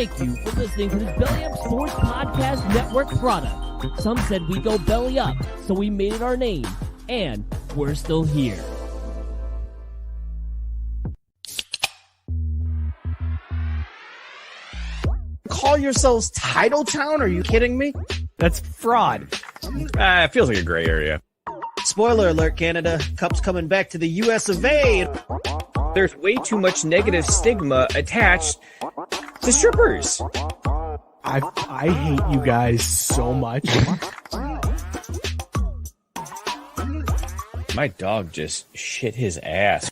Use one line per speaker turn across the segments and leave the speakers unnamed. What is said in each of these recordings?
Thank you for listening to this Belly Up Sports Podcast Network product. Some said we go belly up, so we made it our name, and we're still here.
Call yourselves Title Town? Are you kidding me?
That's fraud. It feels like a gray area.
Spoiler alert, Canada. Cup's coming back to the US of A.
There's way too much negative stigma attached to strippers.
I hate you guys so much.
My dog just shit his ass.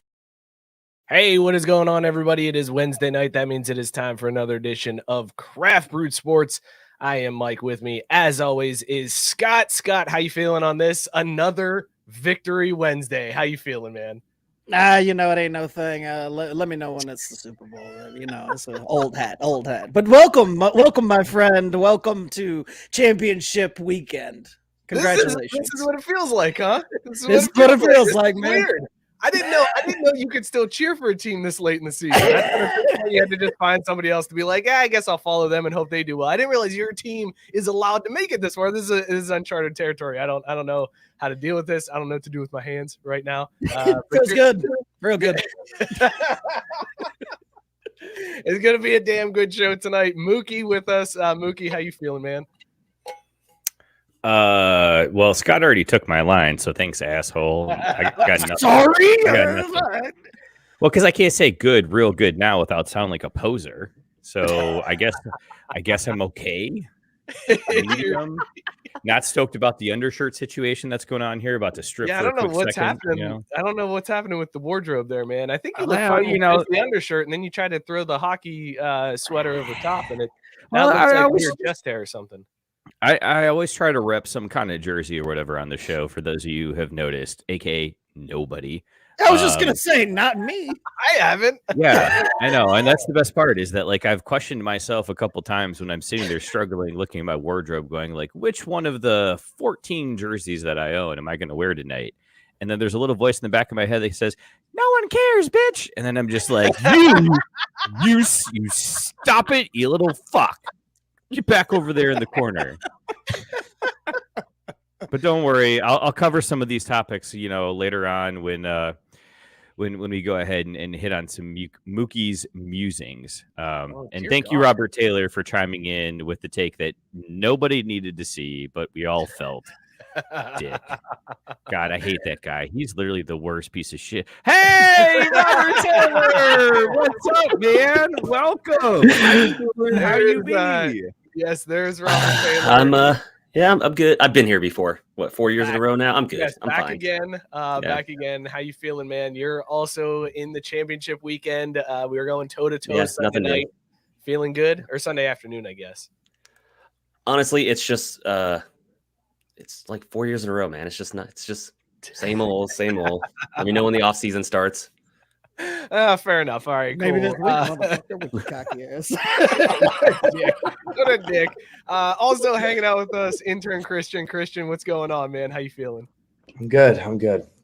Hey, what is going on, everybody? It is Wednesday night. That means it is time for another edition of Craft Brewed Sports. I am Mike. With me, as always, is Scott. Scott, how you feeling on this? Another Victory Wednesday. How you feeling, man?
You know, it ain't no thing. Let me know when it's the Super Bowl. You know, it's an old hat. But welcome, my friend. Welcome to Championship Weekend. Congratulations.
This is what it feels like, huh?
This is what it feels like, man.
Weird. I didn't know you could still cheer for a team this late in the season. You had to just find somebody else to be like, I guess I'll follow them and hope they do well. I didn't realize your team is allowed to make it this far. This is uncharted territory. I don't know how to deal with this. I don't know what to do with my hands right now.
Feels good. Real good.
It's gonna be a damn good show tonight. Mookie with us. Mookie, how you feeling, man?
Well, Scott already took my line, so thanks, asshole. I got nothing.
Sorry.
I got nothing. Well, because I can't say good, real good now without sounding like a poser. So I guess I'm okay. Not stoked about the undershirt situation that's going on here about the strip.
Yeah, I don't know what's happening. You know? I don't know what's happening with the wardrobe there, man. I think you look
fine,
with the undershirt, and then you try to throw the hockey sweater over top, and it looks like your chest hair or something.
I always try to rep some kind of jersey or whatever on the show for those of you who have noticed, aka nobody.
I was just gonna say, not me.
I haven't.
Yeah, I know, and that's the best part is that like I've questioned myself a couple times when I'm sitting there struggling, looking at my wardrobe, going like, which one of the 14 jerseys that I own am I going to wear tonight? And then there's a little voice in the back of my head that says, "No one cares, bitch." And then I'm just like, you stop it, you little fuck. Get back over there in the corner. But don't worry, I'll cover some of these topics, you know, later on when we go ahead and hit on some Mookie's musings. And thank you, Robert Taylor, for chiming in with the take that nobody needed to see, but we all felt. Dick. God, I hate that guy. He's literally the worst piece of shit. Hey, Robert Taylor! What's up, man? Welcome. How you be?
Yes, there's Robert Taylor.
I'm good. I've been here before. What, 4 years in a row now? I'm good.
Yes,
I'm
back
fine.
again. Back again. How you feeling, man? You're also in the championship weekend. We were going toe to toe Sunday night. Feeling good, or Sunday afternoon, I guess.
Honestly, it's just it's like 4 years in a row, man. It's just not. It's just same old, same old. Let me know when the off season starts.
Fair enough. All right,
Maybe
cool.
this week, motherfucker, with cocky ass.
What a dick. Also hanging out with us, intern Christian. Christian, what's going on, man? How you feeling?
I'm good.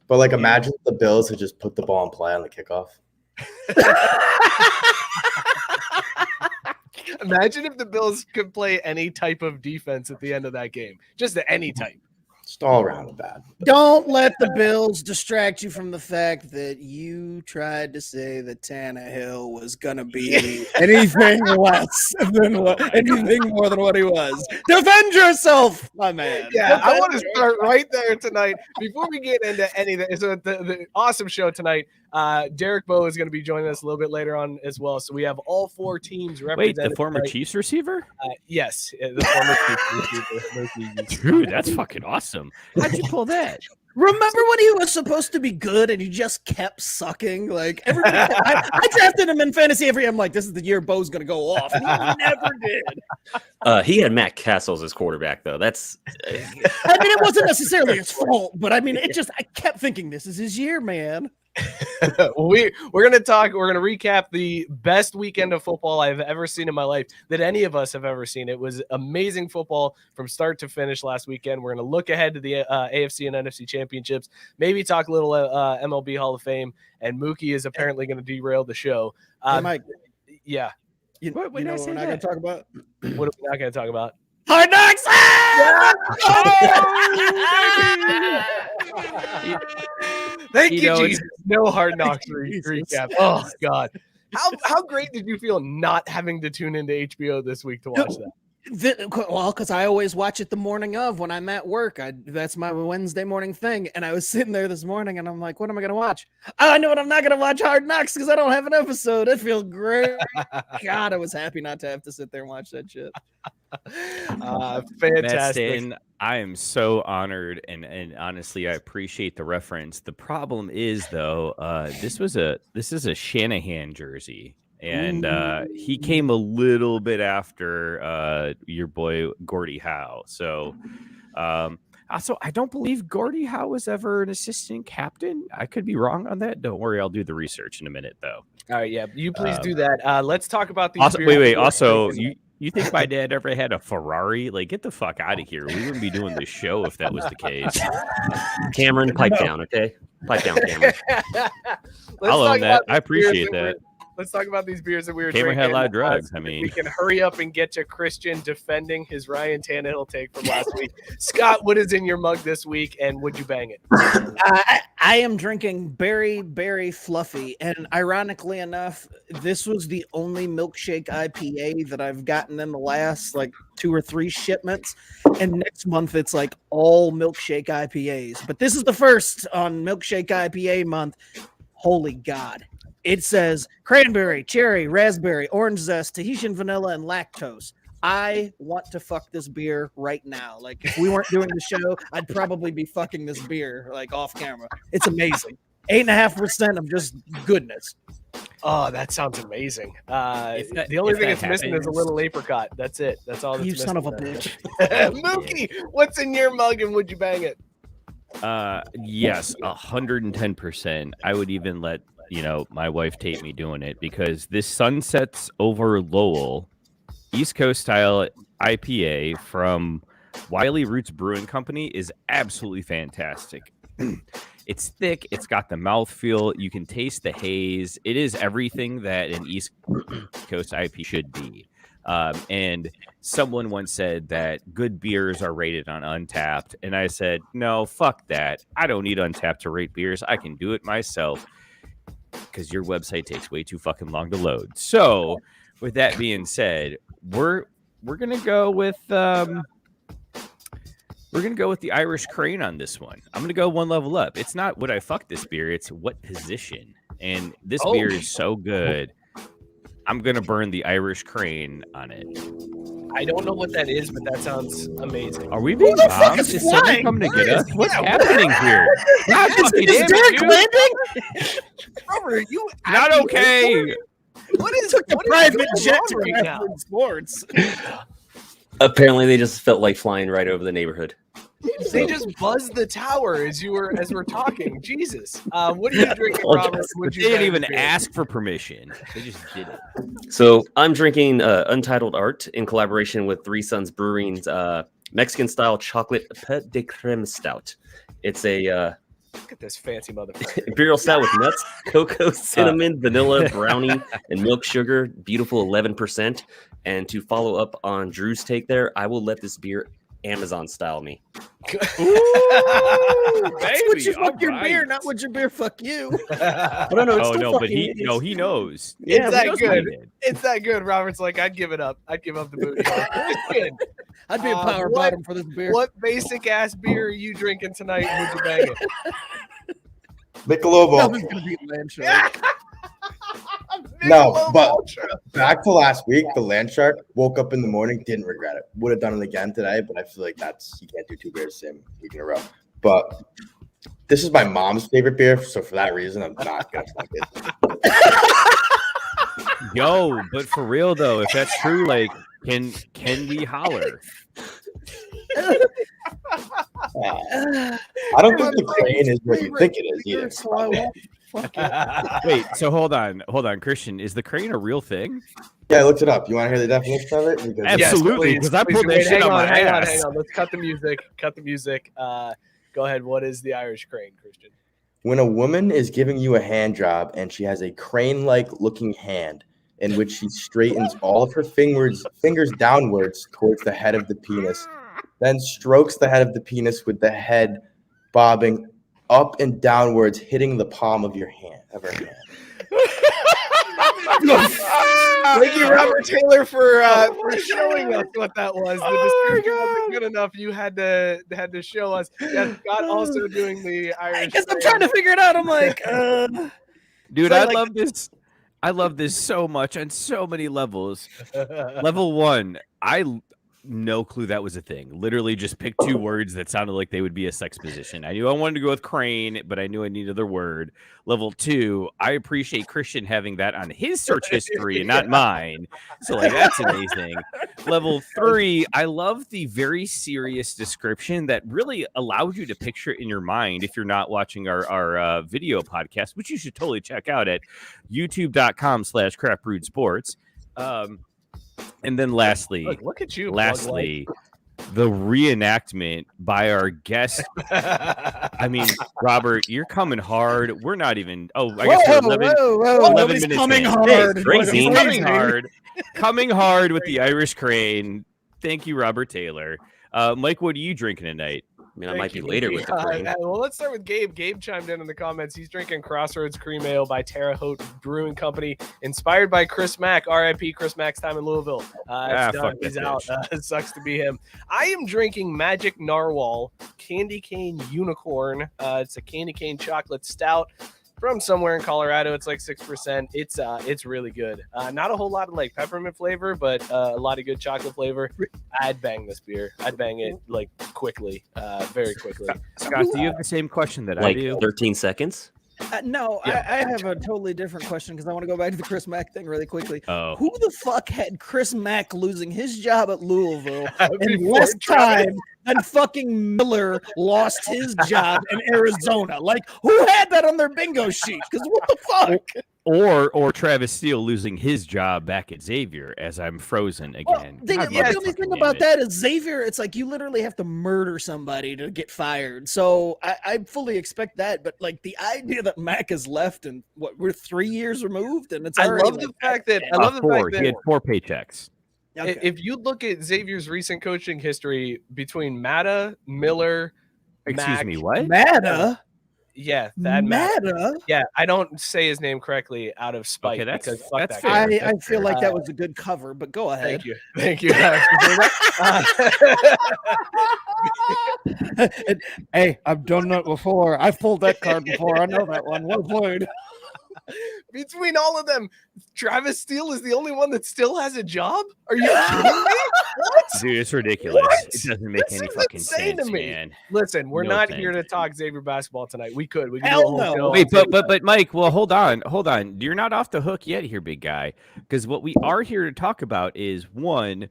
But like, imagine if the Bills had just put the ball in play on the kickoff.
Imagine if the Bills could play any type of defense at the end of that game. Just any type.
Just all around bad.
Don't let the Bills distract you from the fact that you tried to say that Tannehill was going to be anything less than anything more than what he was. Defend yourself, my man.
Yeah, I want to start right there tonight. Before we get into anything, so the awesome show tonight, Derek Bowe is going to be joining us a little bit later on as well. So we have all four teams represented.
Wait, the former Chiefs receiver?
Yes, the former Chiefs receiver.
Dude, that's fucking awesome. How'd you pull that?
Remember when he was supposed to be good and he just kept sucking? Like everybody, I drafted him in fantasy every year. I'm like, this is the year Bo's going to go off. And he never did.
He had Matt Castle as quarterback, though. That's.
I mean, it wasn't necessarily his fault, but I mean, I kept thinking this is his year, man.
We're gonna recap the best weekend of football I've ever seen in my life, that any of us have ever seen. It was amazing football from start to finish last weekend. We're gonna look ahead to the AFC and NFC championships, maybe talk a little MLB Hall of Fame, and Mookie is apparently going to derail the show.
Mike,
yeah.
You,
What
you
did I
know
say
what we're not going to
that?
talk about?
What are we not going to talk about?
Hard Knocks!
Thank
You
you,
know,
Jesus. No Hard Knocks
Jesus.
recap. Oh God, how great did you feel not having to tune into HBO this week to watch that?
Well, because I always watch it the morning of when I'm at work. That's my Wednesday morning thing. And I was sitting there this morning and I'm like, what am I going to watch? Oh, I know what I'm not going to watch Hard Knocks because I don't have an episode. It feels great. God, I was happy not to have to sit there and watch that shit.
Matt
Fantastic.
Stanton, I am so honored and honestly I appreciate the reference. The problem is though, this is a Shanahan jersey. And he came a little bit after your boy Gordie Howe. So also I don't believe Gordie Howe was ever an assistant captain. I could be wrong on that. Don't worry, I'll do the research in a minute though.
All right, yeah, you please do that. Let's talk about these.
Also,
beers.
wait. Also, you think my dad ever had a Ferrari? Like, get the fuck out of here. We wouldn't be doing this show if that was the case.
Cameron, pipe down, okay? Pipe down, Cameron.
I'll own that. I appreciate that.
Let's talk about these beers that we were
Cameron
drinking.
had a lot of drugs.
So
I mean,
we can hurry up and get to Christian defending his Ryan Tannehill take from last week. Scott, what is in your mug this week, and would you bang it?
I am drinking Berry Fluffy, and ironically enough, this was the only milkshake IPA that I've gotten in the last like 2 or 3 shipments. And next month it's like all milkshake IPAs, but this is the first on milkshake IPA month. Holy God. It says cranberry, cherry, raspberry, orange zest, Tahitian vanilla, and lactose. I want to fuck this beer right now. Like, if we weren't doing the show, I'd probably be fucking this beer, like, off camera. It's amazing. 8.5% of just goodness.
Oh, that sounds amazing.
That-
the only
if
thing
that
it's missing is a
happens-
little apricot. That's it. That's all that's
You
missing.
son of a bitch.
Mookie, what's in your mug, and would you bang it?
Yes, 110%. I would even let my wife tape me doing it because this Sunsets over Lowell East Coast style IPA from Wiley Roots Brewing Company is absolutely fantastic. It's thick. It's got the mouthfeel. You can taste the haze. It is everything that an East Coast IPA should be. And someone once said that good beers are rated on Untapped. And I said, no, fuck that. I don't need Untapped to rate beers. I can do it myself because your website takes way too fucking long to load. So with that being said, we're going to go with the Irish Crane on this one. I'm going to go one level up. It's not would I fuck this beer, it's what position. And this beer is so good. I'm going to burn the Irish Crane on it.
I don't know what that is, but that sounds amazing.
Are we being bombed? Is someone coming to get us? What's happening here? God fucking damn it, dude.
Robert, you
Not okay.
What is
Took the
what is
private
going
jet
on
to
right now?
Craftwood Sports.
Apparently, they just felt like flying right over the neighborhood.
They just buzzed the tower as we're talking. Jesus, what are you drinking, Robert? Would
They
you
didn't
bang
even
this beer?
ask for permission. They just did it.
So I'm drinking Untitled Art in collaboration with Three Sons Brewing's Mexican-style chocolate pet de creme stout. It's a
Look at this fancy motherfucker.
imperial stout with nuts, cocoa, cinnamon, vanilla, brownie, and milk sugar. Beautiful 11%. And to follow up on Drew's take there, I will let this beer Amazon style me.
That's what you fuck your beer, not what your beer fuck you.
Oh no, but he knows.
It's that
he knows what he
good.
did.
It's that good. Robert's like, I'd give it up. I'd give up the booty. It's good.
I'd be a power
what-
bottom for this beer.
What basic ass beer are you drinking tonight? Would you bang it?
Michelob
Nothing's
Ultra.
gonna beat Land Shark.
No,
Michelob
but-
Ultra.
Back to last week, the Land Shark woke up in the morning, didn't regret it. Would have done it again today, but I feel like you can't do 2 beers the same week in a row. But this is my mom's favorite beer, so for that reason, I'm not gonna fuck it.
Yo, but for real though, if that's true, like, can we holler?
I don't think the crane is what you think it is either.
So I won't fuck it.
Wait, so hold on, Christian. Is the crane a real thing?
Yeah, I looked it up. You want to hear the definition of it? Because
Absolutely, because I pulled that
Wait,
shit
hang
on my
hang
ass.
hang on. Let's cut the music. Cut the music. Go ahead. What is the Irish Crane, Christian?
when a woman is giving you a hand job and she has a crane-like looking hand, in which she straightens all of her fingers downwards towards the head of the penis, then strokes the head of the penis with the head bobbing up and downwards, hitting the palm of her hand.
Thank you, Robert Taylor, for showing us what that was. The description wasn't good enough. You had to show us. Yeah, Scott also doing the Irish.
Because I'm trying to figure it out. I'm like,
dude,
so
I
like-
love this. I love this so much on so many levels. Level 1, no clue that was a thing. Literally just picked 2 words that sounded like they would be a sex position. I knew I wanted to go with crane, but I knew I needed another word. Level 2, I appreciate Christian having that on his search history and not mine. So like that's amazing. Level 3, I love the very serious description that really allows you to picture it in your mind if you're not watching our video podcast, which you should totally check out at youtube.com/craftbrewedsports. And then lastly,
look at you.
Lastly, the reenactment by our guest. I mean, Robert, you're coming hard. We're not even. Oh, I guess we're 11
Nobody's
minutes
coming
in.
hard.
Hey,
Great scene.
coming hard with the Irish crane. Thank you, Robert Taylor. Mike, what are you drinking tonight?
I mean, I might be later with the cream.
Well, let's start with Gabe. Gabe chimed in the comments. He's drinking Crossroads Cream Ale by Terre Haute Brewing Company, inspired by Chris Mack. R.I.P. Chris Mack's time in Louisville. He's out. It sucks to be him. I am drinking Magic Narwhal Candy Cane Unicorn. It's a candy cane chocolate stout from somewhere in Colorado. It's like 6%. It's really good. Not a whole lot of like peppermint flavor, but a lot of good chocolate flavor. I'd bang this beer. I'd bang it like quickly, very quickly.
Scott, do you have the same question that
Like
I do?
13 seconds.
No,
Yeah.
I have a totally different question because I want to go back to the Chris Mack thing really quickly.
Oh,
Who the fuck had Chris Mack losing his job at Louisville in
Before
less
Travis.
time than fucking Miller lost his job in Arizona? Like, who had that on their bingo sheet? Because what the fuck?
or Travis Steele losing his job back at Xavier as I'm frozen
Well,
again.
the
God
only
fucking
thing
damn
about
it.
that is Xavier, it's like you literally have to murder somebody to get fired. So I fully expect that. But like the idea that Mac has left and what we're 3 years removed and it's
I
already
love the fact that I love the
4.
fact
He had
that
4 paychecks.
Okay.
if you look at Xavier's recent coaching history between Matta, Miller,
Excuse
Mack,
me, what?
Matta.
yeah, that Matta.
Matta.
Yeah, I don't say his name correctly out of spite
Okay, that's-
because fuck
that's
that guy.
fair.
I
That's
feel
fair.
like that was a good cover, but go ahead.
Thank you. I appreciate that.
Hey, I've done that before. I've pulled that card before. I know that one. Well played.
Between all of them, Travis Steele is the only one that still has a job? Are you kidding me? What?
Dude, it's ridiculous.
What?
It doesn't make
This
any
is
fucking
insane
sense,
to me.
man.
Listen, we're
No
not
thanks.
here to talk Xavier basketball tonight. We could. We could
Hell
do a whole
no.
show on
Wait,
Xavier.
but Mike, well, hold on. You're not off the hook yet here, big guy. Because what we are here to talk about is one,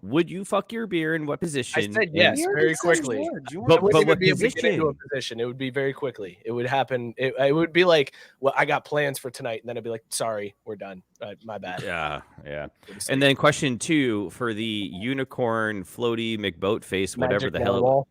would you fuck your beer in what position?
I said yes,
You already
very
said
quickly.
George. You
I
weren't-
But
wouldn't
what
even be able to get into a
position?
position. It would be very quickly. It would happen. It would be like, well, I got plans for tonight, and then I'd be like, sorry, we're done. My bad.
Yeah.
Go to sleep.
And then question 2 for the unicorn, floaty, McBoat face, whatever
Magic
the hell.
Narwhal.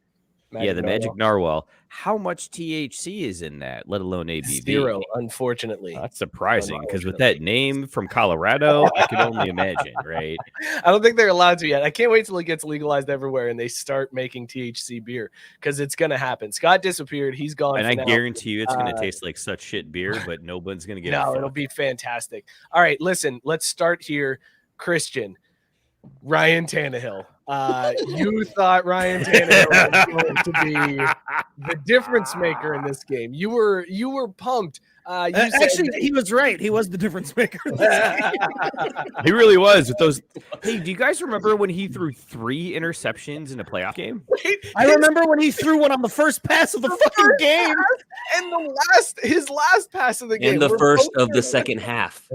Yeah, the magic narwhal. How much THC is in that, let alone ABV?
0, unfortunately.
That's surprising because with that name from Colorado, I could only imagine, right?
I don't think they're allowed to yet. I can't wait till it gets legalized everywhere and they start making THC beer because it's going to happen. Scott disappeared. He's gone.
And
for
I
now.
guarantee you it's going to taste like such shit beer, but no one's going to get
No,
it.
it'll be fantastic. All right, listen, let's start here. Christian, Ryan Tannehill. You thought Ryan Tannehill was going to be the difference maker in this game. You were pumped. You said-
Actually, he was right. He was the difference maker.
He really was with those. Hey, do you guys remember when he threw 3 interceptions in a playoff game?
I remember when he threw one on the first pass of the fucking game.
and his last pass of the game.
In the
We're
first
both
of the second half.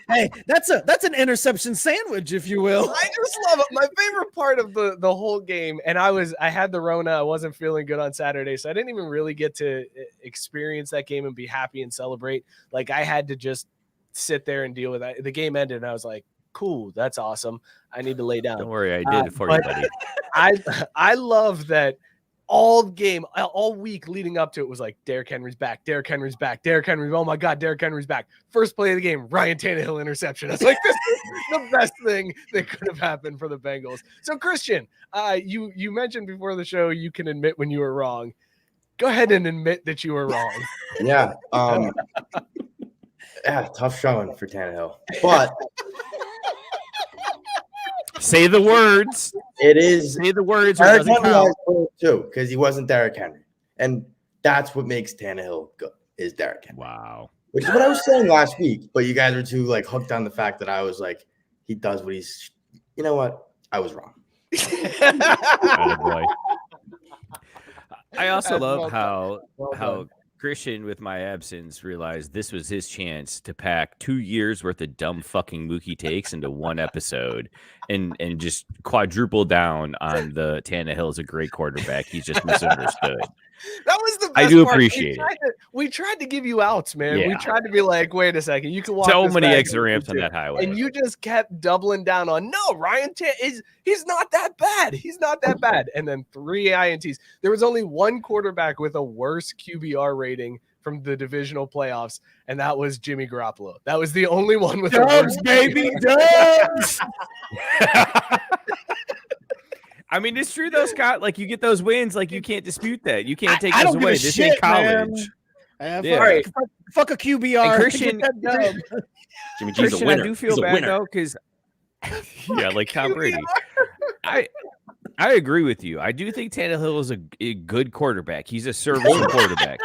Hey, that's an interception sandwich, if you will.
I just love it. My favorite part of the whole game, and I had the Rona. I wasn't feeling good on Saturday, so I didn't even really get to experience that game and be happy and celebrate. Like I had to just sit there and deal with that. The game ended, and I was like, "Cool, that's awesome. I need to lay down."
Don't worry, I did it for you,
but-
buddy.
I love that all game, all week leading up to it was like, Derrick Henry's back. Derrick Henry's back. Derrick Henry. Oh my God, Derrick Henry's back. First play of the game, Ryan Tannehill interception. I was like, this is the best thing that could have happened for the Bengals. So Christian, you mentioned before the show you can admit when you were wrong. Go ahead and admit that you were wrong.
Yeah. Tough showing for Tannehill, but
say the words.
It is.
Say the words.
Derrick Henry has too, because he wasn't Derrick Henry, and that's what makes Tannehill good. Is Derrick Henry?
Wow.
Which is what I was saying last week, but you guys were too like hooked on the fact that I was like, he does what he's. You know what? I was wrong.
Boy. I also love how Christian, with my absence, realized this was his chance to pack 2 years worth of dumb fucking Mookie takes into one episode and just quadruple down on the Tannehill is a great quarterback. He's just misunderstood.
That was the best
I do
part.
appreciate it.
We tried to give you outs, man.
Yeah.
We tried to be like, wait a second, you can walk
So
this
many
back
exit ramps on that highway.
and you just kept doubling down on Ryan he's not that bad. He's not that bad. And then 3 INTs. There was only one quarterback with a worse QBR rating from the divisional playoffs, and that was Jimmy Garoppolo. That was the only one with
Dubs,
a
baby, Dubs.
I mean, it's true though, Scott. Like, you get those wins, like you can't dispute that. You can't take
I
those
don't give
away.
a
This
shit,
ain't college.
Man.
Yeah.
All right, fuck a QBR.
And Christian,
Jimmy G's
Christian,
a winner.
I do feel
He's a
bad
winner.
though, because yeah, like Tom Brady. I agree with you. I do think Tannehill is a good quarterback. He's a serviceable quarterback.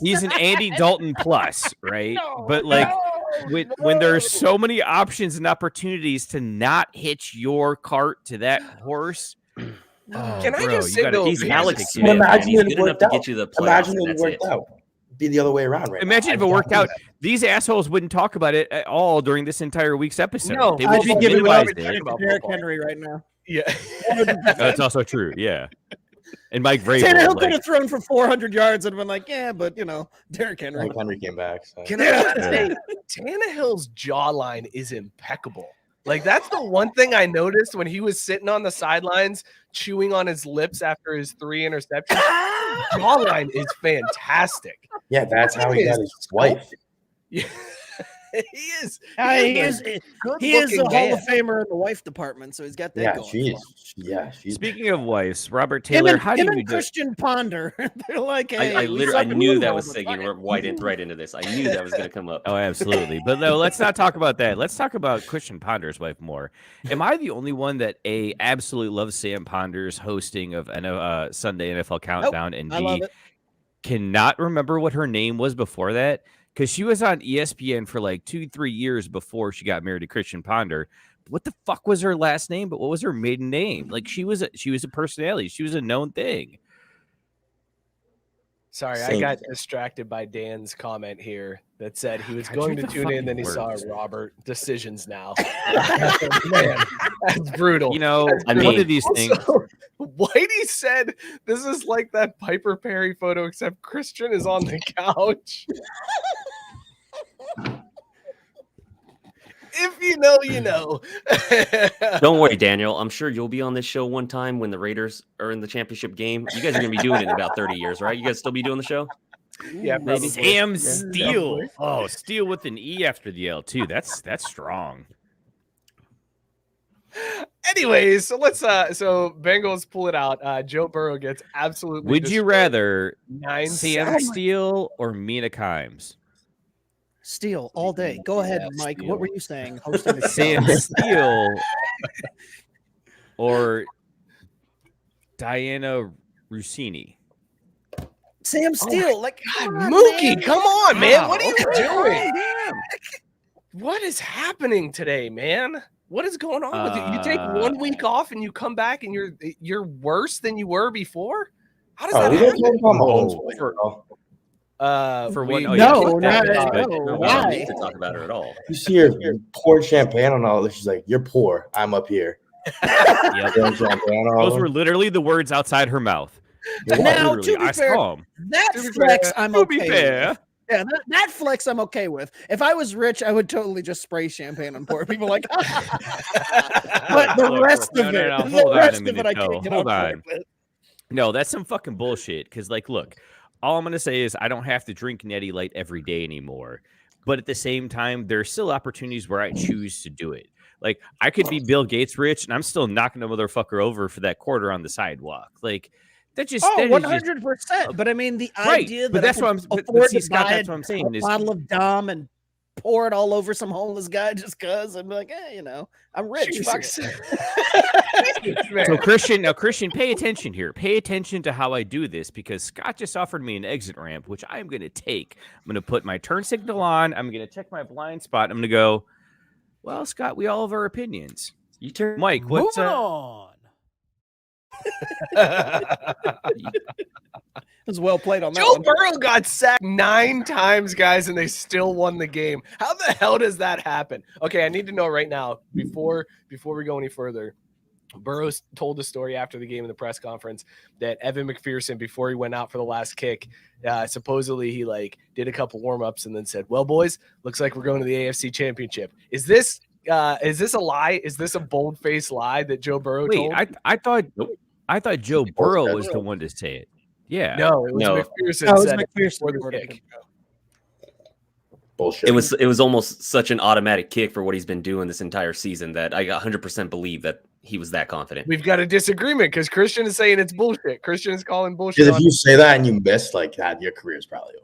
He's an Andy Dalton plus, right? But like when there's so many options and opportunities to not hitch your cart to that horse.
Can I just say though,
He's Alex
But
Smith.
imagine
He's
it
good enough
worked
to
out.
get you the playoffs.
Imagine
and
it
that's
worked out. Be the other way around, right?
Imagine if it worked out. These assholes wouldn't talk about it at all during this entire week's episode.
No,
they
I'd
would
be
be
giving
minimized
it
it.
to Derrick Henry right now.
Yeah.
That's also true. Yeah. And Mike Vrabel.
Tannehill could have thrown for 400 yards and been like, yeah, but Derrick Henry.
Derrick Henry came back. So.
Can I just say, Tannehill's jawline is impeccable. Like, that's the one thing I noticed when he was sitting on the sidelines chewing on his lips after his 3 interceptions. Jawline is fantastic.
Yeah, that's how he got his wife.
Yeah. He is.
He is a
good-looking
Hall
man.
of Famer in the wife department, so he's got that going.
She's
Speaking of wives, Robert
Him
Taylor,
and,
how do
him
you
and
do?
Christian Ponder. They're like, hey,
I
we
literally
suck in
knew
one
that
ball,
was
but
thinking
fuck it.
right into this. I knew that was going to come up.
Oh, absolutely. But no, let's not talk about that. Let's talk about Christian Ponder's wife more. Am I the only one that A, absolutely loves Sam Ponder's hosting of Sunday NFL Countdown, and
I love
B,
it.
cannot remember what her name was before that? Because she was on ESPN for like 2-3 years before she got married to Christian Ponder. What the fuck was her last name? But what was her maiden name? Like, she was a personality. She was a known thing.
Sorry, I got distracted by Dan's comment here that said he was going to tune in, then he saw Robert decisions now. Man, that's brutal.
One of these things.
Whitey said this is like that Piper Perry photo, except Christian is on the couch. If you know, you know.
Don't worry, Daniel. I'm sure you'll be on this show one time when the Raiders are in the championship game. You guys are going to be doing it in about 30 years, right? You guys still be doing the show?
Yeah,
maybe.
Sam Steele. Oh, Steele with an E after the L too. That's strong.
Anyways, so let's so Bengals pull it out. Joe Burrow gets absolutely.
Would you rather
9
Sam Steele or Mina Kimes?
Steele all day. Go ahead, Mike.
Steele.
What were you saying? Hosting the
Sam Steele or Diana Rossini?
Sam Steele, like
God,
come on,
Mookie,
man.
come on, man. What are you
Wow.
doing? What is happening today, man? What is going on with you? You take 1 week off and you come back and you're worse than you were before? How does that
we
happen?
don't talk about Mahomes.
For one,
we-
oh,
No,
yeah,
not
that's
at
good.
all.
No, we
Why?
don't need to talk about her at all.
You see her pouring champagne on all this. She's like, "You're poor. I'm up here."
Yep.
Pouring champagne on all
Those
them.
were literally the words outside her mouth.
Now,
Literally,
to be
I
fair,
saw 'em.
that
To be
flex
fair-
I'm
To
okay
be fair,
with. Yeah, that flex I'm okay with. If I was rich, I would totally just spray champagne on poor people. Like, but the
Look,
rest
no,
of
no,
it,
no,
the
hold on a
rest of
minute,
it, I
though.
can't get
Hold
on board
on.
with.
No, that's some fucking bullshit. Because, like, look, all I'm going to say is I don't have to drink Natty Light every day anymore. But at the same time, there are still opportunities where I choose to do it. Like, I could be Bill Gates rich, and I'm still knocking a motherfucker over for that quarter on the sidewalk. Like, that just
100%. But I mean, the idea that
but that's what I'm.
afford
See,
to
Scott,
buy
that's what I'm saying.
a bottle of Dom and pour it all over some homeless guy just because I'm like, I'm rich. Fuck
So Christian, pay attention here. Pay attention to how I do this because Scott just offered me an exit ramp, which I'm going to take. I'm going to put my turn signal on. I'm going to check my blind spot. I'm going to go, well, Scott, we all have our opinions.
You turn
Mike, what's
Moving on. It was well played on that
Joe
one.
Burrow got sacked 9 times, guys, and they still won the game. How the hell does that happen? Okay, I need to know right now before we go any further. Burrow told the story after the game in the press conference that Evan McPherson, before he went out for the last kick, supposedly he did a couple warm-ups and then said, "Well, boys, looks like we're going to the AFC Championship." Is this a lie? Is this a bold-faced lie that Joe Burrow told?
I thought Joe Burrow was the one to say it. Yeah.
No, it was McPherson.
No, it was
said
McPherson
before the
before the
kick.
Bullshit.
It was almost such an automatic kick for what he's been doing this entire season that I 100% believe that he was that confident.
We've got a disagreement because Christian is saying it's bullshit. Christian is calling bullshit.
Because if you say that and you miss, that, your career is probably over.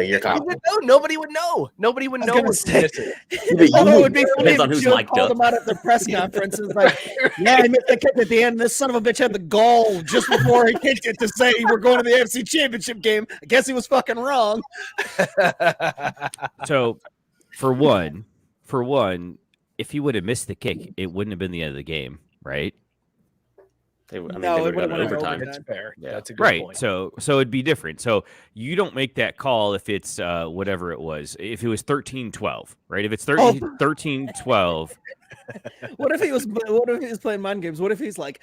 You're confident.
Nobody would know. Nobody would know.
It would be funny
Depends on
if
who's
Joe
mic'd
called
up.
him out at the press conference. It's like, I missed the kick at the end. This son of a bitch had the gall just before he kicked it to say we're going to the AFC Championship game. I guess he was fucking wrong.
So, for one, if he would have missed the kick, it wouldn't have been the end of the game, right?
They would have
would've
gone
went
overtime.
That's fair.
Yeah.
That's a good
Right.
point.
So it'd be different. So you don't make that call if it's whatever it was. If it was 13-12, right? If it's 13-12.
What if he was playing mind games? What if he's like,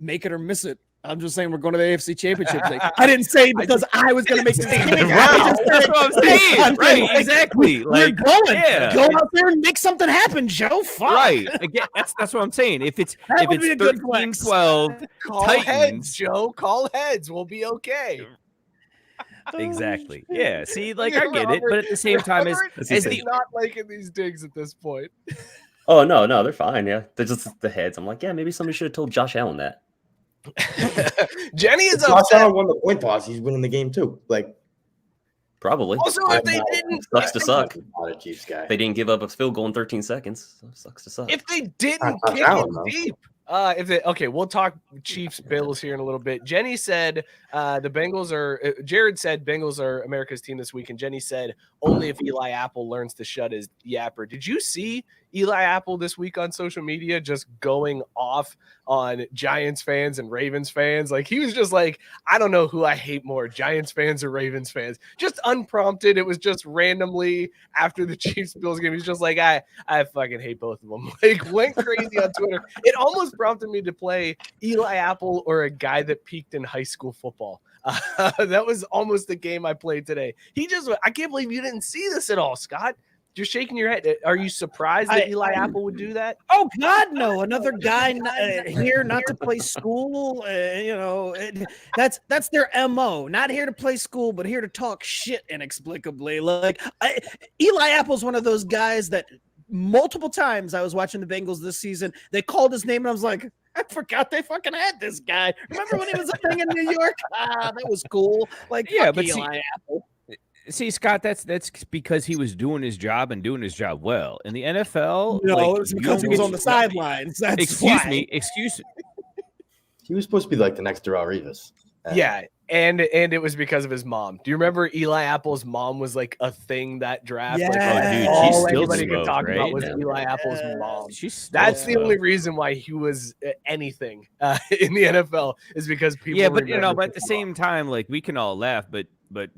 make it or miss it? I'm just saying we're going to the AFC Championship. I didn't say because I was going to make this game.
That's what I'm saying. Right. Exactly.
We're going.
Yeah.
Go out there and make something happen, Joe. Fuck.
Right. Again, that's what I'm saying. If it's
That would be a good
13-12,
Call
Titans.
heads, Joe. Call heads. We'll be okay.
Exactly. Yeah. See, I get it, but at the same time, as
he's
the
not liking these digs at this point.
Oh, no, they're fine. Yeah. They're just the heads. I'm like, yeah, maybe somebody should have told Josh Allen that.
Jenny is
Josh
upset.
Allen won the point toss. He's winning the game too.
Probably.
Also, if they didn't,
Sucks to suck.
I'm not a Chiefs guy.
They didn't give up a field goal in 13 seconds. So sucks to suck.
if they didn't
Josh
kick
Allen,
it
though.
deep. We'll talk Chiefs Bills here in a little bit. Jenny said the Bengals are. Jared said Bengals are America's team this week, and Jenny said only if Eli Apple learns to shut his yapper. Did you see Eli Apple this week on social media just going off on Giants fans and Ravens fans? Like, he was just like, I don't know who I hate more, Giants fans or Ravens fans. Just unprompted. It was just randomly after the Chiefs Bills game. He's just like, I fucking hate both of them. Like, went crazy on Twitter. It almost prompted me to play Eli Apple or a guy that peaked in high school football. That was almost the game I played today. I can't believe you didn't see this at all, Scott. You're shaking your head. Are you surprised that Eli Apple would do that?
Oh God, no! Another guy here not to play school. That's their MO. Not here to play school, but here to talk shit inexplicably. Eli Apple's one of those guys that multiple times I was watching the Bengals this season. They called his name and I was like, I forgot they fucking had this guy. Remember when he was a thing in New York? That was cool.
Yeah, but
Eli Apple.
See, Scott, that's because he was doing his job and doing his job well. In the NFL,
No, it was because he was on the sidelines. That's
Excuse
why.
me.
He was supposed to be like the next Darrell Revis.
Yeah, and it was because of his mom. Do you remember Eli Apple's mom was like a thing that draft?
Yeah.
Like,
Oh, dude,
all
she's still
anybody could
smoked,
talk about
right?
was
Yeah.
Eli Apple's mom.
That's
The only reason why he was anything in the NFL is because people.
Yeah, but
remember
but at the
his
same time, we can all laugh, but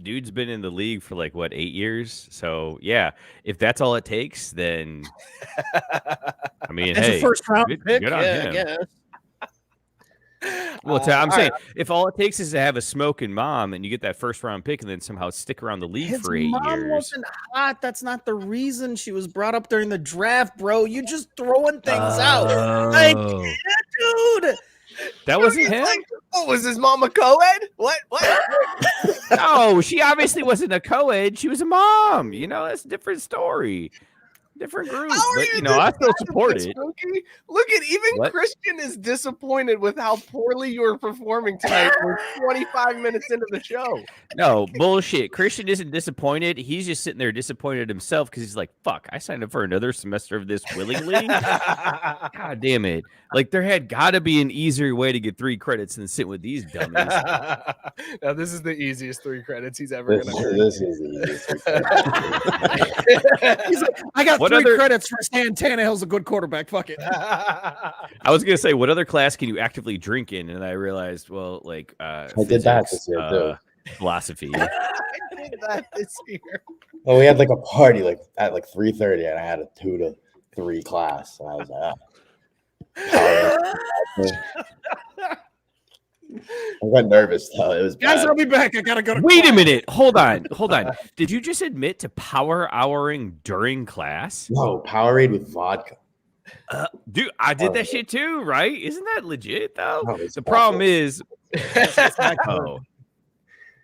dude's been in the league for 8 years. So yeah, if that's all it takes, then I mean,
It's
hey,
a first round
good-
pick.
good on
Yeah,
him.
I guess.
Well, I'm
all
saying if all it takes is to have a smoking mom and you get that first round pick and then somehow stick around the league
His
for 8
mom
years.
wasn't hot. That's not the reason she was brought up during the draft, bro. You just throwing things out. Like,
Oh.
dude.
That wasn't
He's
him.
like What was his mom a co-ed? What?
No, she obviously wasn't a co-ed. She was a mom. You know, that's a different story. Different group. But, you know, I still support it.
Smokey? Look at even Christian is disappointed with how poorly you were performing tonight. We're 25 minutes into the show.
No, bullshit. Christian isn't disappointed. He's just sitting there disappointed himself because he's like, fuck, I signed up for another semester of this willingly. God damn it. Like, there had got to be an easier way to get 3 credits than sit with these dummies.
Now, this is the easiest 3 credits he's ever going to earn.
This is the easiest.
He's like, I got 3 credits for saying Tannehill's a good quarterback. Fuck it.
I was gonna say, what other class can you actively drink in? And I realized, well, like
I
physics,
did that this year too.
Philosophy.
I did that this year.
Well, we had like a party like at like 3:30, and I had a 2 to 3 class, and I was like, I got nervous though. It was
Guys,
bad.
I'll be back. I gotta go to
Wait
class.
a minute. Hold on. Did you just admit to power houring during class?
No, Powerade with vodka.
Dude, I did that shit too, right? Isn't that legit though?
No, it's
The problem
awful.
is,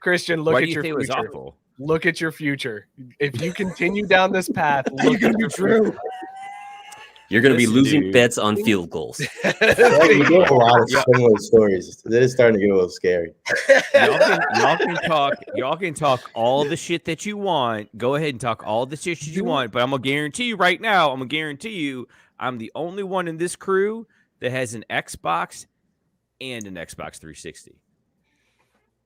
Christian, look
why
at
do you
your
think it was
future.
awful?
Look at your future. If you continue down this path,
You're
look
gonna
at
be
your
true.
You're going to be
Listen,
losing
dude.
bets on field goals.
Yeah, you get a lot of similar stories. It is starting to get a little scary.
Y'all can talk all the shit that you want. Go ahead and talk all the shit you want, but I'm gonna guarantee you right now, I'm the only one in this crew that has an Xbox and an Xbox 360.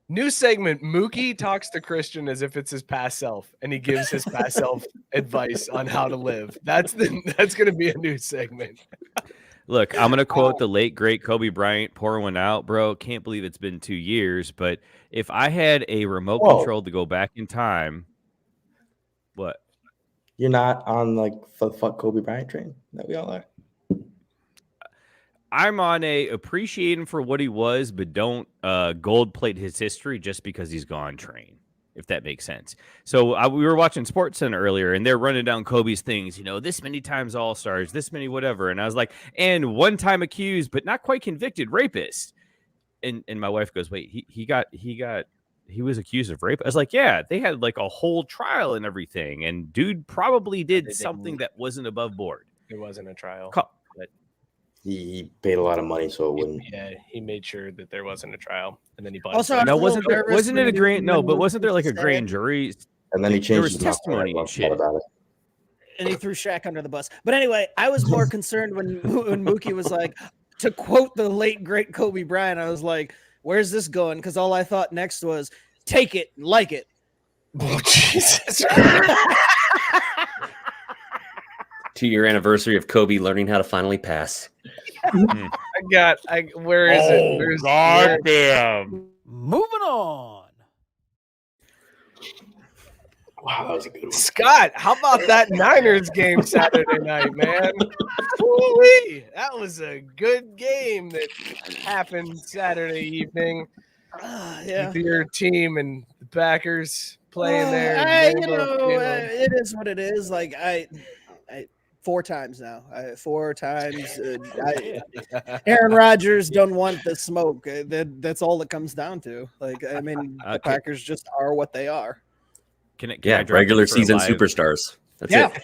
New segment. Mookie talks to Christian as if it's his past self, and he gives his past self advice on how to live. That's going to be a new segment.
Look, I'm gonna quote the late great Kobe Bryant. Pour one out, bro. Can't believe it's been 2 years, but if I had a remote control to go back in time, what?
You're not on like fuck Kobe Bryant train that we all are.
I'm on a appreciate him for what he was, but don't gold plate his history just because he's gone train, if that makes sense. So we were watching SportsCenter earlier, and they're running down Kobe's things, you know, this many times All-Stars, this many whatever. And I was like, and one time accused, but not quite convicted rapist. And my wife goes, wait, he was accused of rape. I was like, yeah, they had like a whole trial and everything. And dude probably did something that wasn't above board.
It wasn't a trial.
He paid a lot of money, so it wouldn't.
Yeah, he made sure that there wasn't a trial, and then he bought.
Also,
No, wasn't it a grand? No, but wasn't there like a grand jury?
And then he changed
There was
his mind
testimony and shit.
about it.
And he threw Shaq under the bus. But anyway, I was more concerned when Mookie was like, to quote the late great Kobe Bryant, I was like, where's this going? Because all I thought next was take it and like it.
Oh, Jesus.
2-year anniversary of Kobe learning how to finally pass.
Where is it? Where's,
goddamn.
Moving on.
Wow, that was a good one.
Scott, how about that Niners game Saturday night, man? Woo-wee. That was a good game that happened Saturday evening.
Yeah.
With your team and the Packers playing there.
It is what it is. Like I 4 times now. 4 times. Aaron Rodgers don't want the smoke. That's all it comes down to. Like, I mean, the Packers just are what they are.
Can I
regular season superstars. That's it.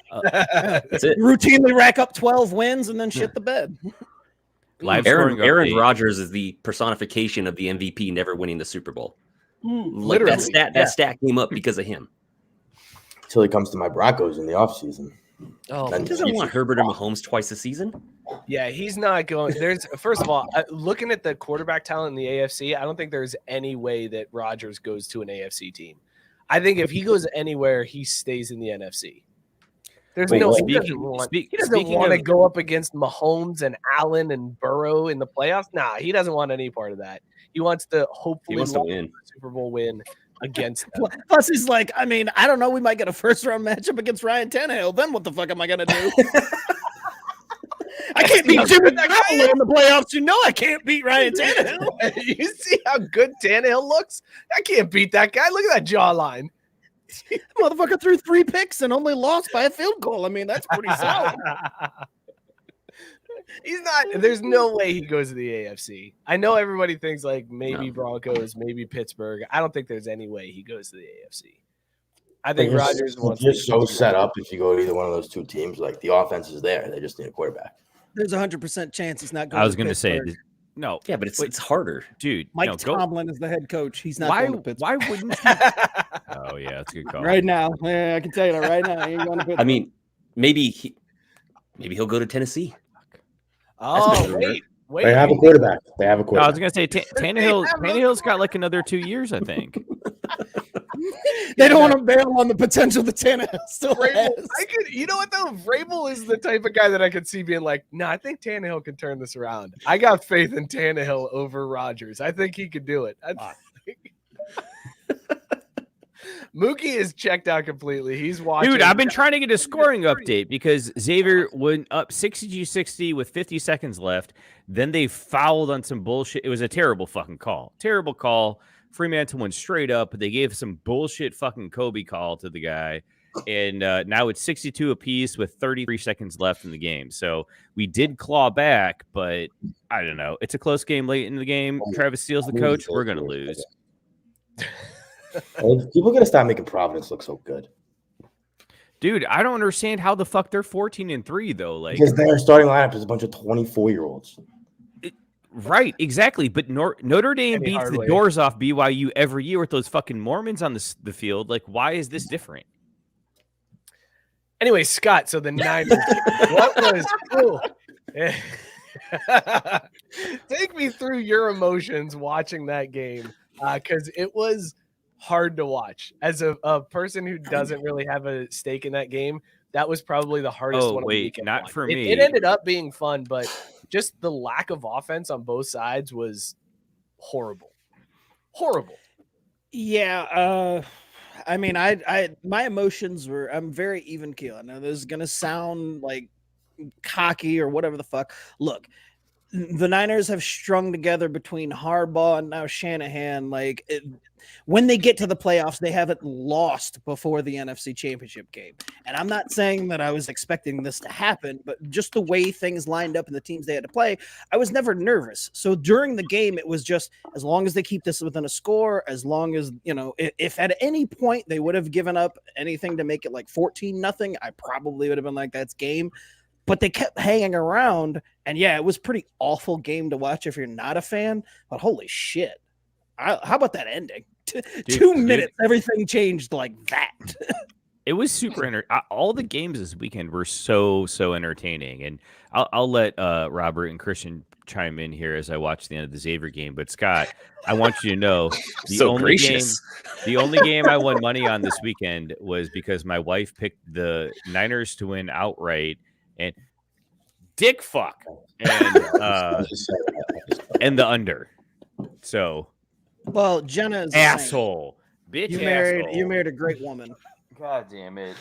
That's it.
Routinely rack up 12 wins and then shit the bed.
Aaron Rodgers is the personification of the MVP never winning the Super Bowl. Like that stat came up because of him.
Until he comes to my Broncos in the offseason.
Oh,
He doesn't want Herbert and Mahomes twice a season.
yeah, he's not going. There's first of all, looking at the quarterback talent in the AFC, I don't think there's any way that Rodgers goes to an AFC team. I think if he goes anywhere, he stays in the NFC. There's
Wait,
no.
what?
He doesn't want to go up against Mahomes and Allen and Burrow in the playoffs. Nah, he doesn't want any part of that. He wants to hopefully
win.
a Super Bowl win against them.
Plus, he's like, I mean, I don't know. We might get a first-round matchup against Ryan Tannehill. Then what the fuck am I going to do? I can't beat Jimmy Garoppolo in the playoffs. You know I can't beat Ryan Tannehill.
You see how good Tannehill looks? I can't beat that guy. Look at that jawline.
Motherfucker threw 3 picks and only lost by a field goal. I mean, that's pretty solid.
He's not. There's no way he goes to the AFC. I know everybody thinks like maybe Broncos, maybe Pittsburgh. I don't think there's any way he goes to the AFC. I think Rodgers wants.
You're so set up if you go to either one of those two teams. Like the offense is there, they just need a quarterback.
There's 100% chance he's not going.
I was going to say no.
Yeah, but it's harder,
dude.
Mike Tomlin is the head coach. He's not
why?
going to Pittsburgh.
Why wouldn't he? Oh yeah, that's a good call.
Right now, I can tell you that right now. He ain't going to Pittsburgh.
I mean, maybe he'll go to Tennessee.
Oh wait.
They have a quarterback.
No, I was going to say Tannehill's got like another 2 years, I think.
They don't want to bail on the potential that Tannehill still has.
You know what though? Vrabel is the type of guy that I could see being like, no, I think Tannehill can turn this around. I got faith in Tannehill over Rodgers. I think he could do it. Mookie is checked out completely. He's watching.
Dude, I've been trying to get a scoring update because Xavier went up 60-60 with 50 seconds left. Then they fouled on some bullshit. It was a terrible fucking call. Terrible call. Fremantle went straight up. They gave some bullshit fucking Kobe call to the guy. And now it's 62 apiece with 33 seconds left in the game. So we did claw back, but I don't know. It's a close game late in the game. Travis Steele's the coach. We're going to lose.
People got to stop making Providence look so good.
Dude, I don't understand how the fuck they're 14-3 though. Like,
because their starting lineup is a bunch of 24-year-olds.
Right, exactly. But Notre Dame beats the doors off BYU every year with those fucking Mormons on the field. Like, why is this different?
Anyway, Scott, so the Niners. What was cool? Take me through your emotions watching that game, because it was hard to watch. As a person who doesn't really have a stake in that game, that was probably the hardest one.
Not for me.
It ended up being fun, but just the lack of offense on both sides was horrible.
Yeah, I mean, my emotions were. I'm very even keel. I know this is gonna sound like cocky or whatever the fuck. Look, the Niners have strung together between Harbaugh and now Shanahan. When they get to the playoffs, they haven't lost before the NFC Championship game. And I'm not saying that I was expecting this to happen, but just the way things lined up and the teams they had to play, I was never nervous. So during the game, it was just as long as they keep this within a score, as long as, if at any point they would have given up anything to make it like 14-0, I probably would have been like, that's game. But they kept hanging around. And yeah, it was a pretty awful game to watch if you're not a fan. But holy shit. How about that ending? Dude, 2 minutes, everything changed like that.
It was super all the games this weekend were so entertaining. And I'll let Robert and Christian chime in here as I watch the end of the Xavier game. But Scott, I want you to know the only game I won money on this weekend was because my wife picked the Niners to win outright. And dick fuck and the under. So,
well, Jenna is
asshole, bitch.
You married a great woman.
God damn it!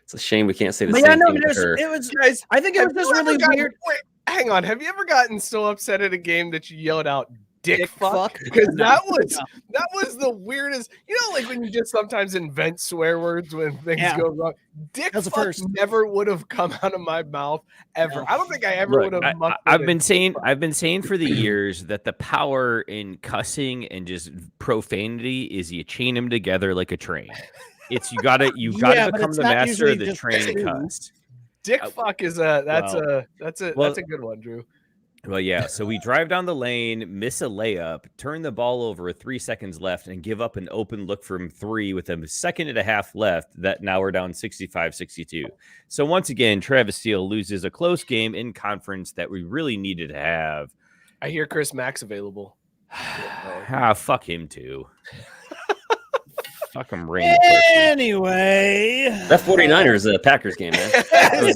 It's a shame we can't say the same thing to her.
It was, guys. I think it was just really weird.
Wait, hang on. Have you ever gotten so upset at a game that you yelled out "dick fuck"? Because that was the weirdest. Like when you just sometimes invent swear words when things go wrong. Dick fuck never would have come out of my mouth ever. I don't think I ever would have.
I've been saying for the years that the power in cussing and just profanity is you chain them together like a train. It's you gotta become the master of the train cuss.
Dick fuck is that's a good one, Drew.
Well, yeah. So we drive down the lane, miss a layup, turn the ball over with 3 seconds left, and give up an open look from 3 with a second and a half left. That now we're down 65-62. So once again, Travis Steele loses a close game in conference that we really needed to have.
I hear Chris Mack's available.
Fuck him too. Fuck him, Randy.
Anyway,
that 49ers Packers game, man. That was,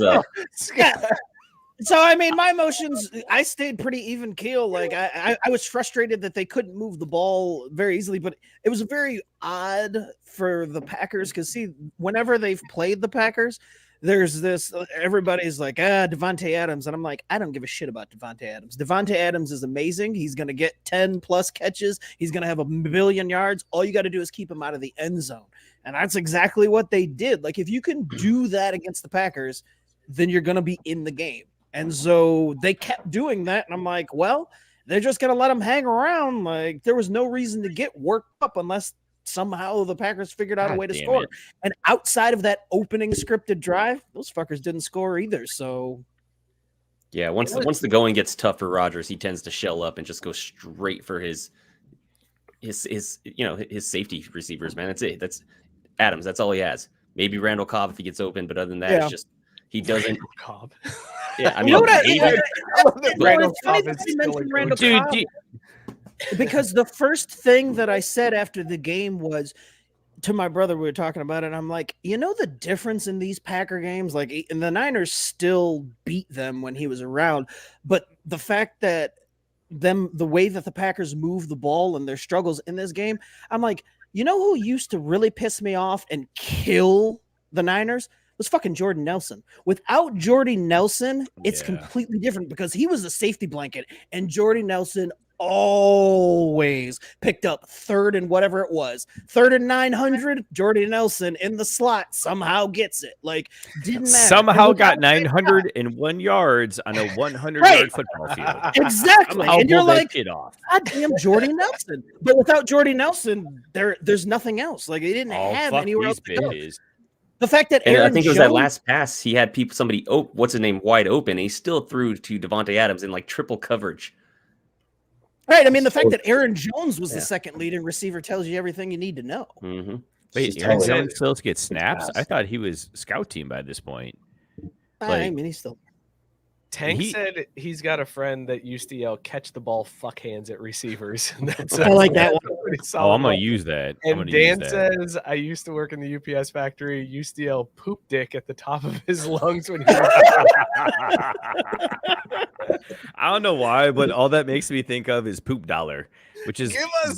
So, I mean, my emotions, I stayed pretty even keel. Like, I was frustrated that they couldn't move the ball very easily, but it was very odd for the Packers because, see, whenever they've played the Packers, there's this, everybody's like, Devontae Adams. And I'm like, I don't give a shit about Devontae Adams. Devontae Adams is amazing. He's going to get 10+ catches. He's going to have 1 billion yards. All you got to do is keep him out of the end zone. And that's exactly what they did. Like, if you can do that against the Packers, then you're going to be in the game. And so they kept doing that. And I'm like, well, they're just going to let them hang around. Like, there was no reason to get worked up unless somehow the Packers figured out a way to score. And outside of that opening scripted drive, those fuckers didn't score either. So,
yeah, once the going gets tough for Rodgers, he tends to shell up and just go straight for his safety receivers, man. That's it. That's Adams. That's all he has. Maybe Randall Cobb if he gets open, but other than that, it's just he doesn't.
Randall Cobb.
Yeah, I mean,
you know what
I love that Randall Cobb is
Cobb. Because the first thing that I said after the game was to my brother, we were talking about it. And I'm like, you know, the difference in these Packer games, like, and the Niners still beat them when he was around. But the fact that the way that the Packers move the ball and their struggles in this game, I'm like, you know who used to really piss me off and kill the Niners? Was fucking Jordan Nelson. Without Jordy Nelson, it's completely different because he was a safety blanket, and Jordy Nelson always picked up third and whatever it was, 3rd and 900. Jordy Nelson in the slot somehow gets it. Like, didn't matter.
Somehow got 901 yards on a 100-yard football field.
Exactly. And you're like,
God
damn, Jordy Nelson. But without Jordy Nelson, there's nothing else. Like, they didn't have anywhere else to go. The fact that Aaron
I think it was
Jones,
that last pass, he had what's his name, wide open, and he still threw to Devontae Adams in like triple coverage.
Right. I mean, the fact that Aaron Jones was the second leading receiver tells you everything you need to know.
Mm-hmm.
Wait, Aaron Jones still gets snaps? I thought he was scout team by this point.
I mean, he's still.
Tank said he's got a friend that used to yell, "Catch the ball, fuck hands" at receivers.
I like that one.
Oh, I'm going to use that.
And Dan says, I used to work in the UPS factory, used to yell "poop dick" at the top of his lungs when he was
I don't know why, but all that makes me think of is poop dollar, which is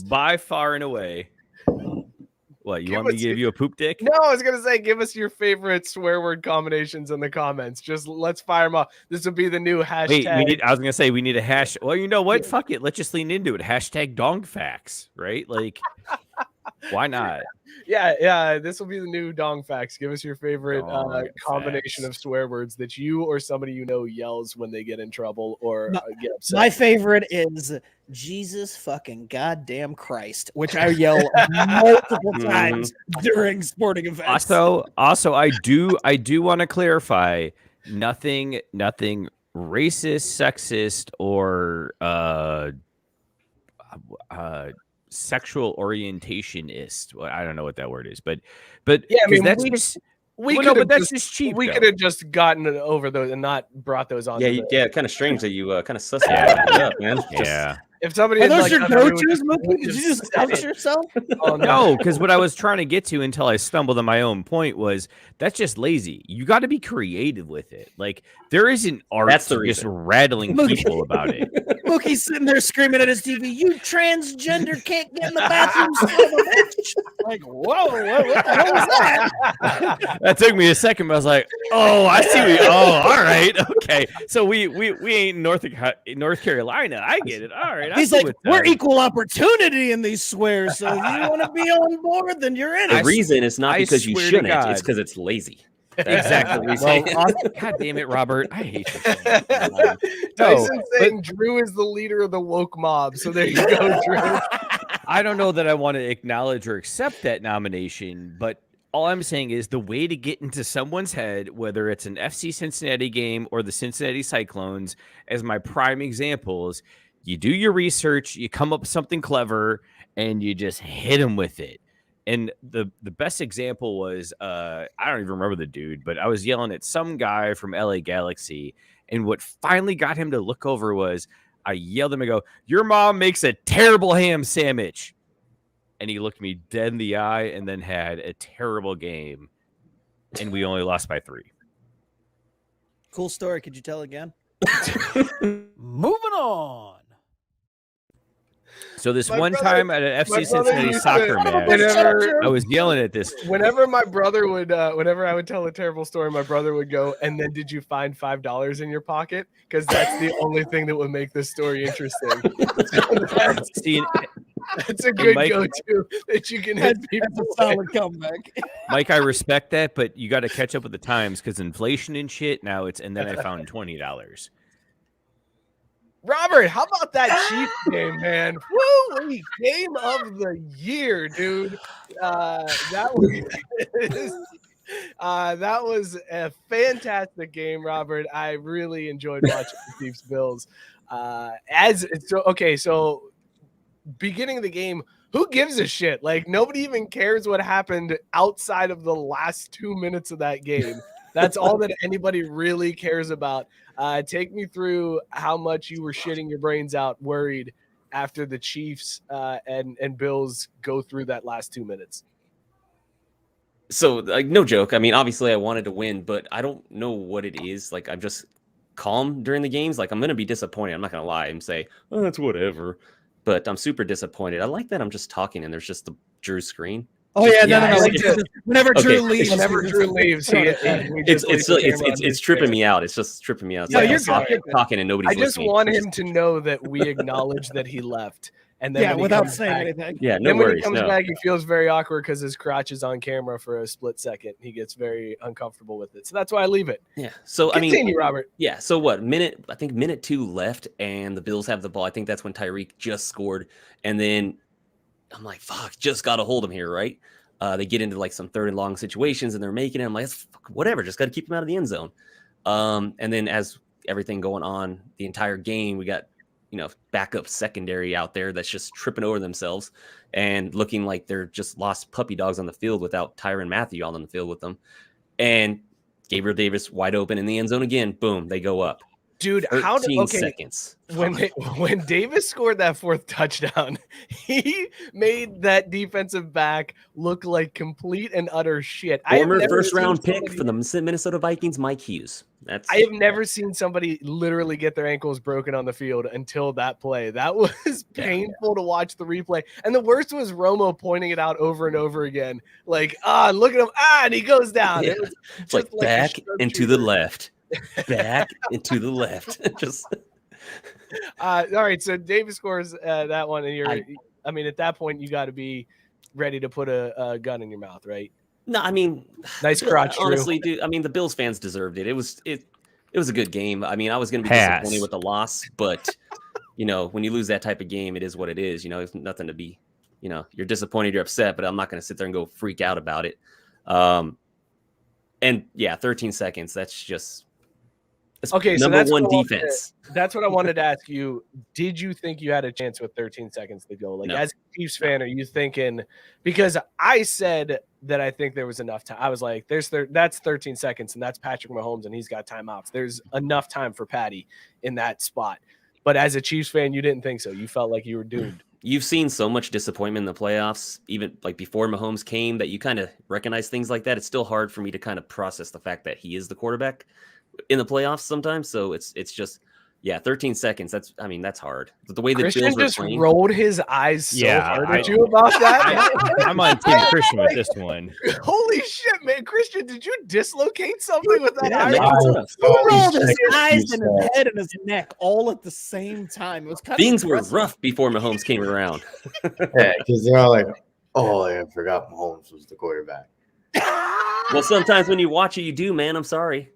by far and away. What, you want me to give you a poop dick?
No, I was going to say, give us your favorite swear word combinations in the comments. Just let's fire them off. This will be the new hashtag.
Wait, I was going to say we need a hash. Well, you know what? Fuck it. Let's just lean into it. Hashtag dong facts, right? Like, why not?
Yeah. This will be the new dong facts. Give us your favorite combination of swear words that you or somebody you know yells when they get in trouble or get upset.
My favorite is Jesus fucking goddamn Christ, which I yell multiple times during sporting events.
Also, I do want to clarify, nothing racist, sexist, or sexual orientationist. Well, I don't know what that word is, but
yeah, I mean,
that's just cheap.
We could have just gotten over those and not brought those on.
Yeah, kind of strange that you kind of suss it up, man.
Yeah.
If somebody
are those your go-tos, Mookie? Did you just out yourself?
Oh, no, because what I was trying to get to until I stumbled on my own point was that's just lazy. You got to be creative with it. Like, there isn't art to just rattling people about it.
Mookie's sitting there screaming at his TV, "You transgender can't get in the bathroom, son of a bitch!" Like, whoa, what the hell was that?
That took me a second, but I was like, "Oh, I see." All right, okay. So we ain't in North Carolina. I get it. All right.
He's like, we're equal opportunity in these swears. So if you want to be on board, then you're in it.
The reason it's not because you shouldn't, it's because it's lazy.
Exactly. Well, God damn it, Robert. I hate you.
Tyson saying Drew is the leader of the woke mob. So there you go, Drew.
I don't know that I want to acknowledge or accept that nomination, but all I'm saying is the way to get into someone's head, whether it's an FC Cincinnati game or the Cincinnati Cyclones, as my prime examples, you do your research, you come up with something clever, and you just hit them with it. And the best example was, I don't even remember the dude, but I was yelling at some guy from LA Galaxy. And what finally got him to look over was I yelled at him and go, "Your mom makes a terrible ham sandwich." And he looked me dead in the eye and then had a terrible game. And we only lost by 3.
Cool story. Could you tell again?
Moving on.
So this one time at an FC Cincinnati soccer match, I was yelling at this.
Whenever my brother would, whenever I would tell a terrible story, my brother would go, "And then did you find $5 in your pocket?" Because that's the only thing that would make this story interesting.
See,
That's a good
Mike,
go-to that you can hit people
That's a
with.
solid comeback.
Mike, I respect that, but you got to catch up with the times because inflation and shit. Now and then I found $20.
Robert, how about that Chiefs game, man? Woo! Game of the year, dude. That was a fantastic game, Robert. I really enjoyed watching the Chiefs Bills. So beginning of the game, who gives a shit? Like, nobody even cares what happened outside of the last 2 minutes of that game. That's all that anybody really cares about. Take me through how much you were shitting your brains out, worried after the Chiefs and Bills go through that last 2 minutes.
So, like, no joke. I mean, obviously I wanted to win, but I don't know what it is. Like, I'm just calm during the games. Like, I'm going to be disappointed. I'm not going to lie and say, oh, that's whatever. But I'm super disappointed. I like that I'm just talking and there's just the Drew screen.
Oh yeah,
Yeah,
no. Whenever Drew leaves,
It's tripping me out. It's just tripping me out.
No, you're
talking and nobody's
I just
listening.
want him to know that we acknowledge that he left. And then
without saying anything.
Yeah, no
then when
worries.
he comes
No.
back, he feels very awkward because his crotch is on camera for a split second. He gets very uncomfortable with it. So that's why I leave it.
Yeah. So
Continue, Robert.
Yeah. So what? Minute 2 left, and the Bills have the ball. I think that's when Tyreek just scored, and then I'm like, fuck, just got to hold him here, right? They get into like some 3rd and long situations, and they're making it. I'm like, whatever, just got to keep him out of the end zone. And then as everything going on the entire game, we got backup secondary out there that's just tripping over themselves and looking like they're just lost puppy dogs on the field without Tyrann Mathieu on the field with them. And Gabriel Davis wide open in the end zone again. Boom, they go up.
Dude,
13 seconds.
When Davis scored that 4th touchdown, he made that defensive back look like complete and utter shit.
Former first-round pick for the Minnesota Vikings, Mike Hughes.
I have never seen somebody literally get their ankles broken on the field until that play. That was painful to watch the replay. And the worst was Romo pointing it out over and over again. Like, look at him. And he goes down.
Yeah. It's like back and to the left. Back and to the left. Just
all right. So Davis scores that one, and at that point, you got to be ready to put a gun in your mouth, right?
No, I mean,
nice crotch.
Honestly, dude. I mean, the Bills fans deserved it. It was a good game. I mean, I was going to be disappointed with the loss, but when you lose that type of game, it is what it is. It's nothing to be. You're disappointed, you're upset, but I'm not going to sit there and go freak out about it. And yeah, 13 seconds. That's just.
Okay, so
number one defense.
That's what I wanted to ask you. Did you think you had a chance with 13 seconds to go? Like, as a Chiefs fan, are you thinking? Because I said that I think there was enough time. I was like, that's 13 seconds, and that's Patrick Mahomes, and he's got timeouts. There's enough time for Patty in that spot. But as a Chiefs fan, you didn't think so. You felt like you were doomed.
You've seen so much disappointment in the playoffs, even like before Mahomes came, that you kind of recognize things like that. It's still hard for me to kind of process the fact that he is the quarterback in the playoffs sometimes. So it's just 13 seconds. That's hard. The way that
Christian just rolled his eyes so hard at you about that.
I'm on Team Christian with this one.
Holy shit, man. Christian, did you dislocate something with that eye?
He rolled his eyes and his head and his neck all at the same time. It was kind
Things were rough before Mahomes came around.
Yeah, because they're all like, oh, I forgot Mahomes was the quarterback.
Well, sometimes when you watch it, you do, man. I'm sorry.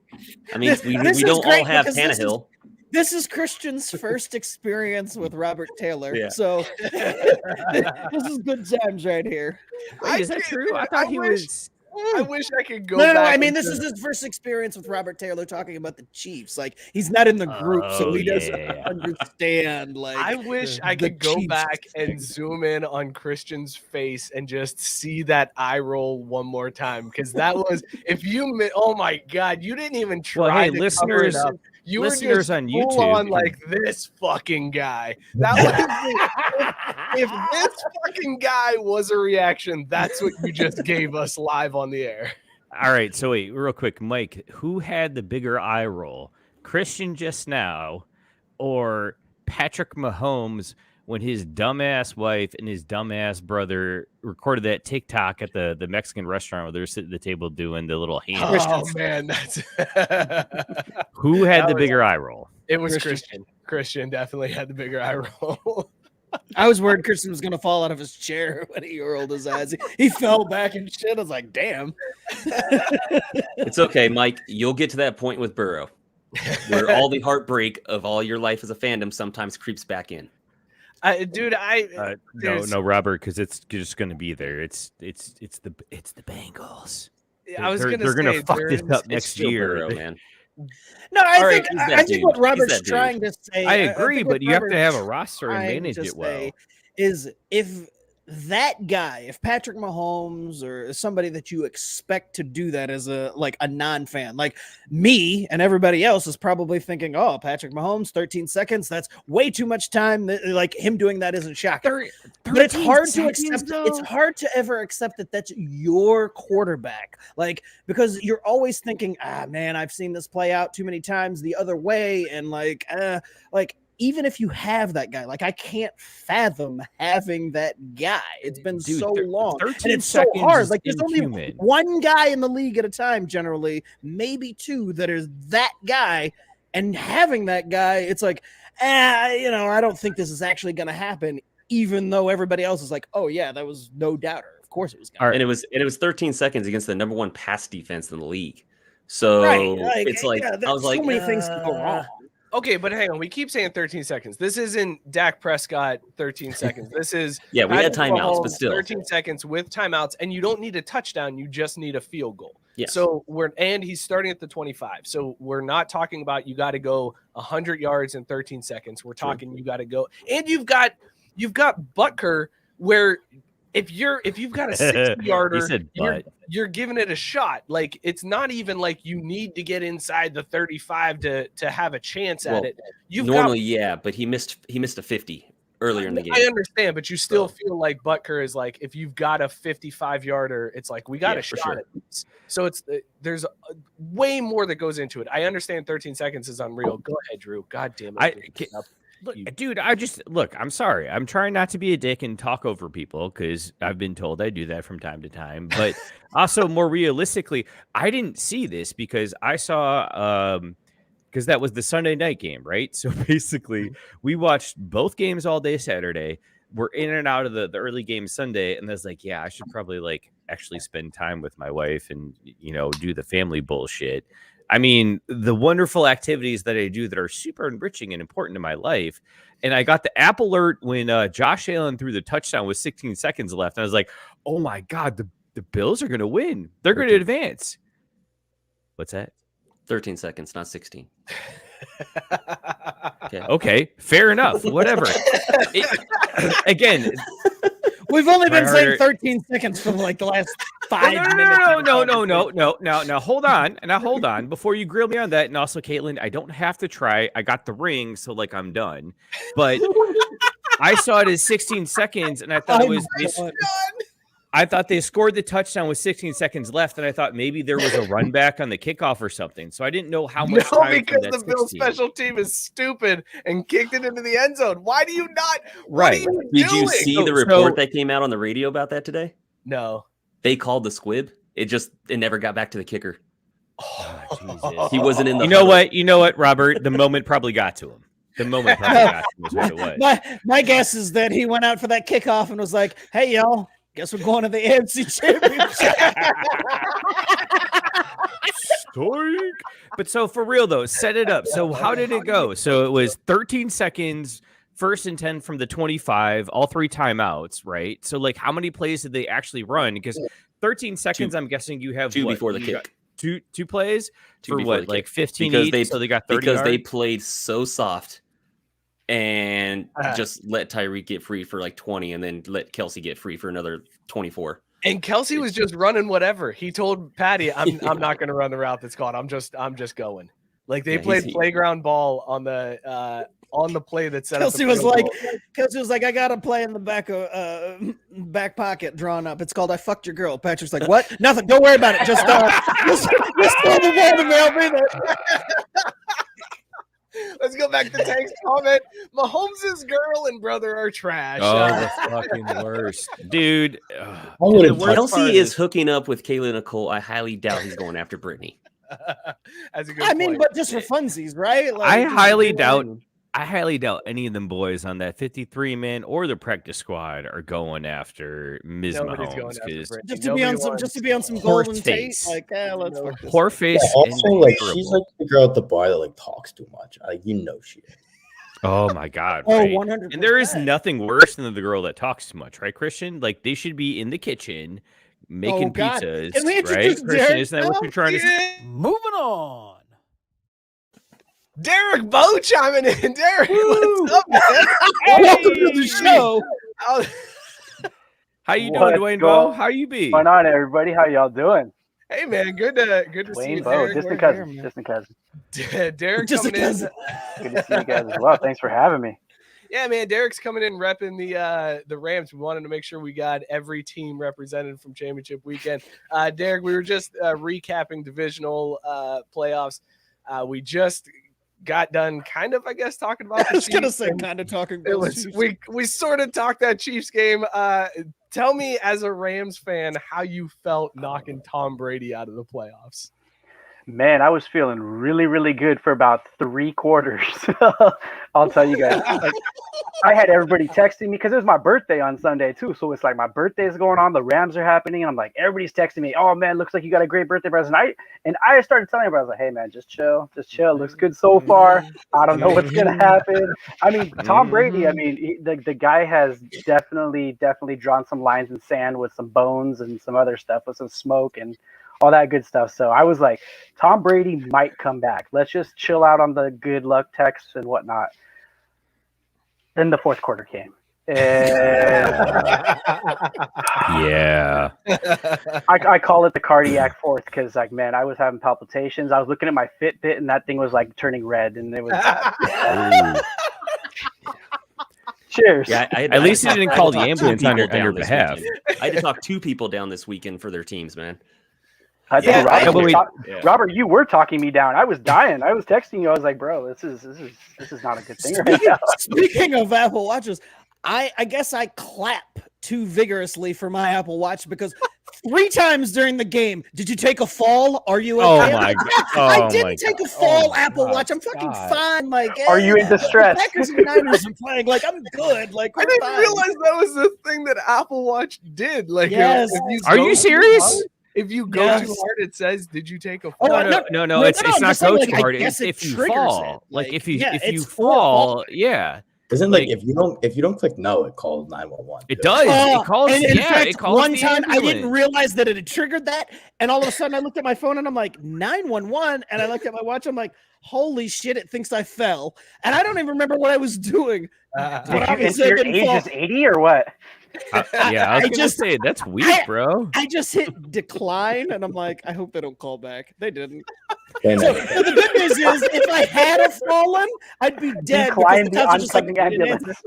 I mean, we don't all have Tannehill.
This is Christian's first experience with Robert Taylor.
Yeah.
So this is good times right here.
Wait, is that true? I thought he was.
I wish I could go
No,
back.
I mean, this is his first experience with Robert Taylor talking about the Chiefs. Like, he's not in the group, so he doesn't understand. Like,
I wish I could go back and zoom in on Christian's face and just see that eye roll one more time, because that was oh my God, you didn't even try.
Well, hey,
to
listeners,
cover it up. You
listeners
were just
on
full
YouTube
on like this fucking guy. That was if this fucking guy was a reaction, that's what you just gave us live on the air.
All right, so wait, real quick, Mike, who had the bigger eye roll? Christian just now or Patrick Mahomes when his dumbass wife and his dumbass brother recorded that TikTok at the Mexican restaurant where they're sitting at the table doing the little hand?
Oh, man, that's
Who had the bigger eye roll?
It was Christian. Christian definitely had the bigger eye roll.
I was worried Christian was gonna fall out of his chair when he rolled his eyes. He fell back and shit. I was like, damn.
It's okay, Mike. You'll get to that point with Burrow, where all the heartbreak of all your life as a fandom sometimes creeps back in.
No, Robert, because it's just going to be there. It's the Bengals. They're going to fuck this up next year,
Burrow, man.
No, I think what Robert's trying to say.
I agree, but you have to have a roster and manage it well.
Is if that guy, if Patrick Mahomes or somebody that you expect to do that as a non-fan, like me and everybody else is probably thinking, oh, Patrick Mahomes, 13 seconds, that's way too much time. Like him doing that isn't shocking. But it's hard to accept. It's hard to ever accept that that's your quarterback. Like, because you're always thinking, man, I've seen this play out too many times the other way. And even if you have that guy, like I can't fathom having that guy. It's been so long and it's so hard. Like there's only one guy in the league at a time, generally, maybe two that is that guy. And having that guy, it's like, I don't think this is actually going to happen, even though everybody else is like, oh yeah, that was no doubter. Of course it was.
And it was 13 seconds against the number one pass defense in the league. So it's like, I was
so
like,
many things can go wrong.
Okay, but hang on. We keep saying 13 seconds. This isn't Dak Prescott 13 seconds. This is
we had timeouts, but still
13 seconds with timeouts, and you don't need a touchdown. You just need a field goal.
Yes.
So he's starting at the 25. So we're not talking about you got to go 100 yards in 13 seconds. We're talking you got to go, and you've got Butker where. If you've got a 60-yarder, you're giving it a shot. Like it's not even like you need to get inside the 35 to have a chance at it.
But he missed a 50 earlier in the game.
I understand, but you still feel like Butker is like if you've got a 55-yarder, it's like we got a shot at this. So there's way more that goes into it. I understand 13 seconds is unreal. Go ahead, Drew. God damn it.
Look, dude, I'm sorry. I'm trying not to be a dick and talk over people because I've been told I do that from time to time. But also more realistically, I didn't see this because I saw because that was the Sunday night game, right? So basically we watched both games all day Saturday. We're in and out of the early game Sunday. And I was like, yeah, I should probably actually spend time with my wife and, do the family bullshit. I mean, the wonderful activities that I do that are super enriching and important in my life. And I got the app alert when Josh Allen threw the touchdown with 16 seconds left. And I was like, oh, my God, the Bills are going to win. They're going to advance. What's that?
13 seconds, not 16.
Okay, fair enough. Whatever. Again,
we've only been saying 13 seconds for the last 5 minutes.
No. Now hold on. Hold on before you grill me on that. And also, Caitlin, I don't have to try. I got the ring, so I'm done. But I saw it as 16 seconds, and I thought I thought they scored the touchdown with 16 seconds left, and I thought maybe there was a run back on the kickoff or something. So I didn't know how much time.
Because the Bills special team is stupid and kicked it into the end zone. Why do you not?
Right. Did you see the report that came out on the radio about that today?
No.
They called the squib. It never got back to the kicker.
Oh, Jesus.
He wasn't in the
You know what, Robert? The moment probably got to him. The moment probably got to him was what it was.
My guess is that he went out for that kickoff and was like, hey, y'all. Guess we're going to the AFC Championship.
But so for real though, set it up. So how did it go? So it was 13 seconds, 1st and 10 from the 25, all 3 timeouts, right? So how many plays did they actually run? Because 13 seconds, I'm guessing you have
2 before the kick.
Two plays
for
what? 15
because
each, so they got 30
because
yards?
they played so soft and just let Tyreek get free for 20 and then let Kelsey get free for another 24.
And Kelsey was just running whatever. He told Patty, I'm not going to run the route that's called. I'm just going. They played playground ball on the play that set
Kelsey was like, I got a play in the back pocket drawn up. It's called I fucked your girl. Patrick's like, what? Nothing. Don't worry about it. Just throw the ball to me. I'll be there.
Let's go back to Tank's comment. Mahomes' girl and brother are trash.
Oh, the fucking worst. Dude.
Kelsey is hooking up with Kayla Nicole. I highly doubt he's going after Brittany.
That's a good point.
But just for funsies, right?
I highly doubt I highly doubt any of them boys on that 53 man or the practice squad are going after Ms.
Nobody's
Mahomes
going after
because
Brittany.
Just to be on some Golden Tate,
face.
like let's fuck this.
Poor
up.
face.
Yeah,
and
also, like she's
terrible.
like the girl at the bar that like talks too much. Like she is.
Oh my God!
Oh,
Right?
100%.
And there is nothing worse than the girl that talks too much, right, Christian? Like they should be in the kitchen making
God.
pizzas,
Can we
right?
introduce
Christian,
Derek
isn't that what you're trying to say?
Moving on.
Derek Bowe chiming in. Derek, what's up, man?
Welcome to the show.
How you doing,
What's
Dwayne
going
Bowe? How you be?
What's going on, everybody? How y'all doing?
Hey, man, good to see
Wayne
you,
Bowe,
Derek.
distant
we're
cousin,
here, man.
distant cousin.
Derek
Just a
coming in.
cousin.
Good to see you guys as well. Thanks for having me.
Yeah, man, Derek's coming in repping the Rams. We wanted to make sure we got every team represented from championship weekend. Derek, we were just recapping divisional playoffs. We just got done kind of, I guess, talking about
I was gonna
Chiefs,
say
and
kind of talking
it
about
was
Chiefs.
we sort of talked that Chiefs game. Tell me, as a Rams fan, how you felt knocking Tom Brady out of the playoffs.
Man, I was feeling really, really good for about 3 quarters. I'll tell you guys. Like, I had everybody texting me because it was my birthday on Sunday too. So it's like my birthday is going on, the Rams are happening, and I'm like, everybody's texting me. Oh man, looks like you got a great birthday present. I started telling everybody, I was like, hey man, just chill. It looks good so far. I don't know what's gonna happen. I mean, Tom Brady. I mean, the guy has definitely drawn some lines in sand with some bones and some other stuff with some smoke and all that good stuff. So I was like, Tom Brady might come back. Let's just chill out on the good luck texts and whatnot. Then the fourth quarter came.
Yeah.
I call it the cardiac fourth because, like, man, I was having palpitations. I was looking at my Fitbit, and that thing was like turning red, and it was. Cheers.
Yeah,
At least you didn't call the ambulance on your behalf.
I had to talk 2 people down this weekend for their teams, man.
I think
Yeah,
Robert, you were talking me down. I was dying. I was texting you. I was like, bro, this is not a good thing right now.
Speaking of Apple Watches, I guess I clap too vigorously for my Apple Watch because 3 times during the game, did you take a fall? Are you okay?
Oh my God.
I didn't take a fall, Apple Watch. I'm fucking fine, Mike.
Are you in distress?
The Packers and Niners are playing. Like, I'm good. Like,
I didn't realize that was the thing that Apple Watch did. Like,
Yes.
Are you serious?
If you go
Yes.
too hard, it says, "Did you take a fall?"
No. It's
I'm
not
just saying,
go
like,
too
I
hard.
guess
It's
it
if you
triggers
fall.
it.
Like
Like,
if you
yeah,
if you
it's for
fall, yeah.
Isn't like
Like-
if you don't click no, it calls 911.
It does. It calls.
And in fact,
it calls
one
the
time I didn't
ambulance.
realize that it had triggered that, and all of a sudden I looked at my phone and I'm like 911, and I looked at my watch. I'm like, holy shit! It thinks I fell, and I don't even remember what I was doing.
Did
But
you
obviously
enter
I
your
didn't
age
fall.
is 80 or what?
Yeah, I was
I
gonna
just-
say that's weak, bro.
I just hit decline, and I'm like, I hope they don't call back. They didn't.
And
So the good news is, if I had have fallen, I'd be dead.
Decline
because
the
the just like,
oncoming
they didn't
ambulance.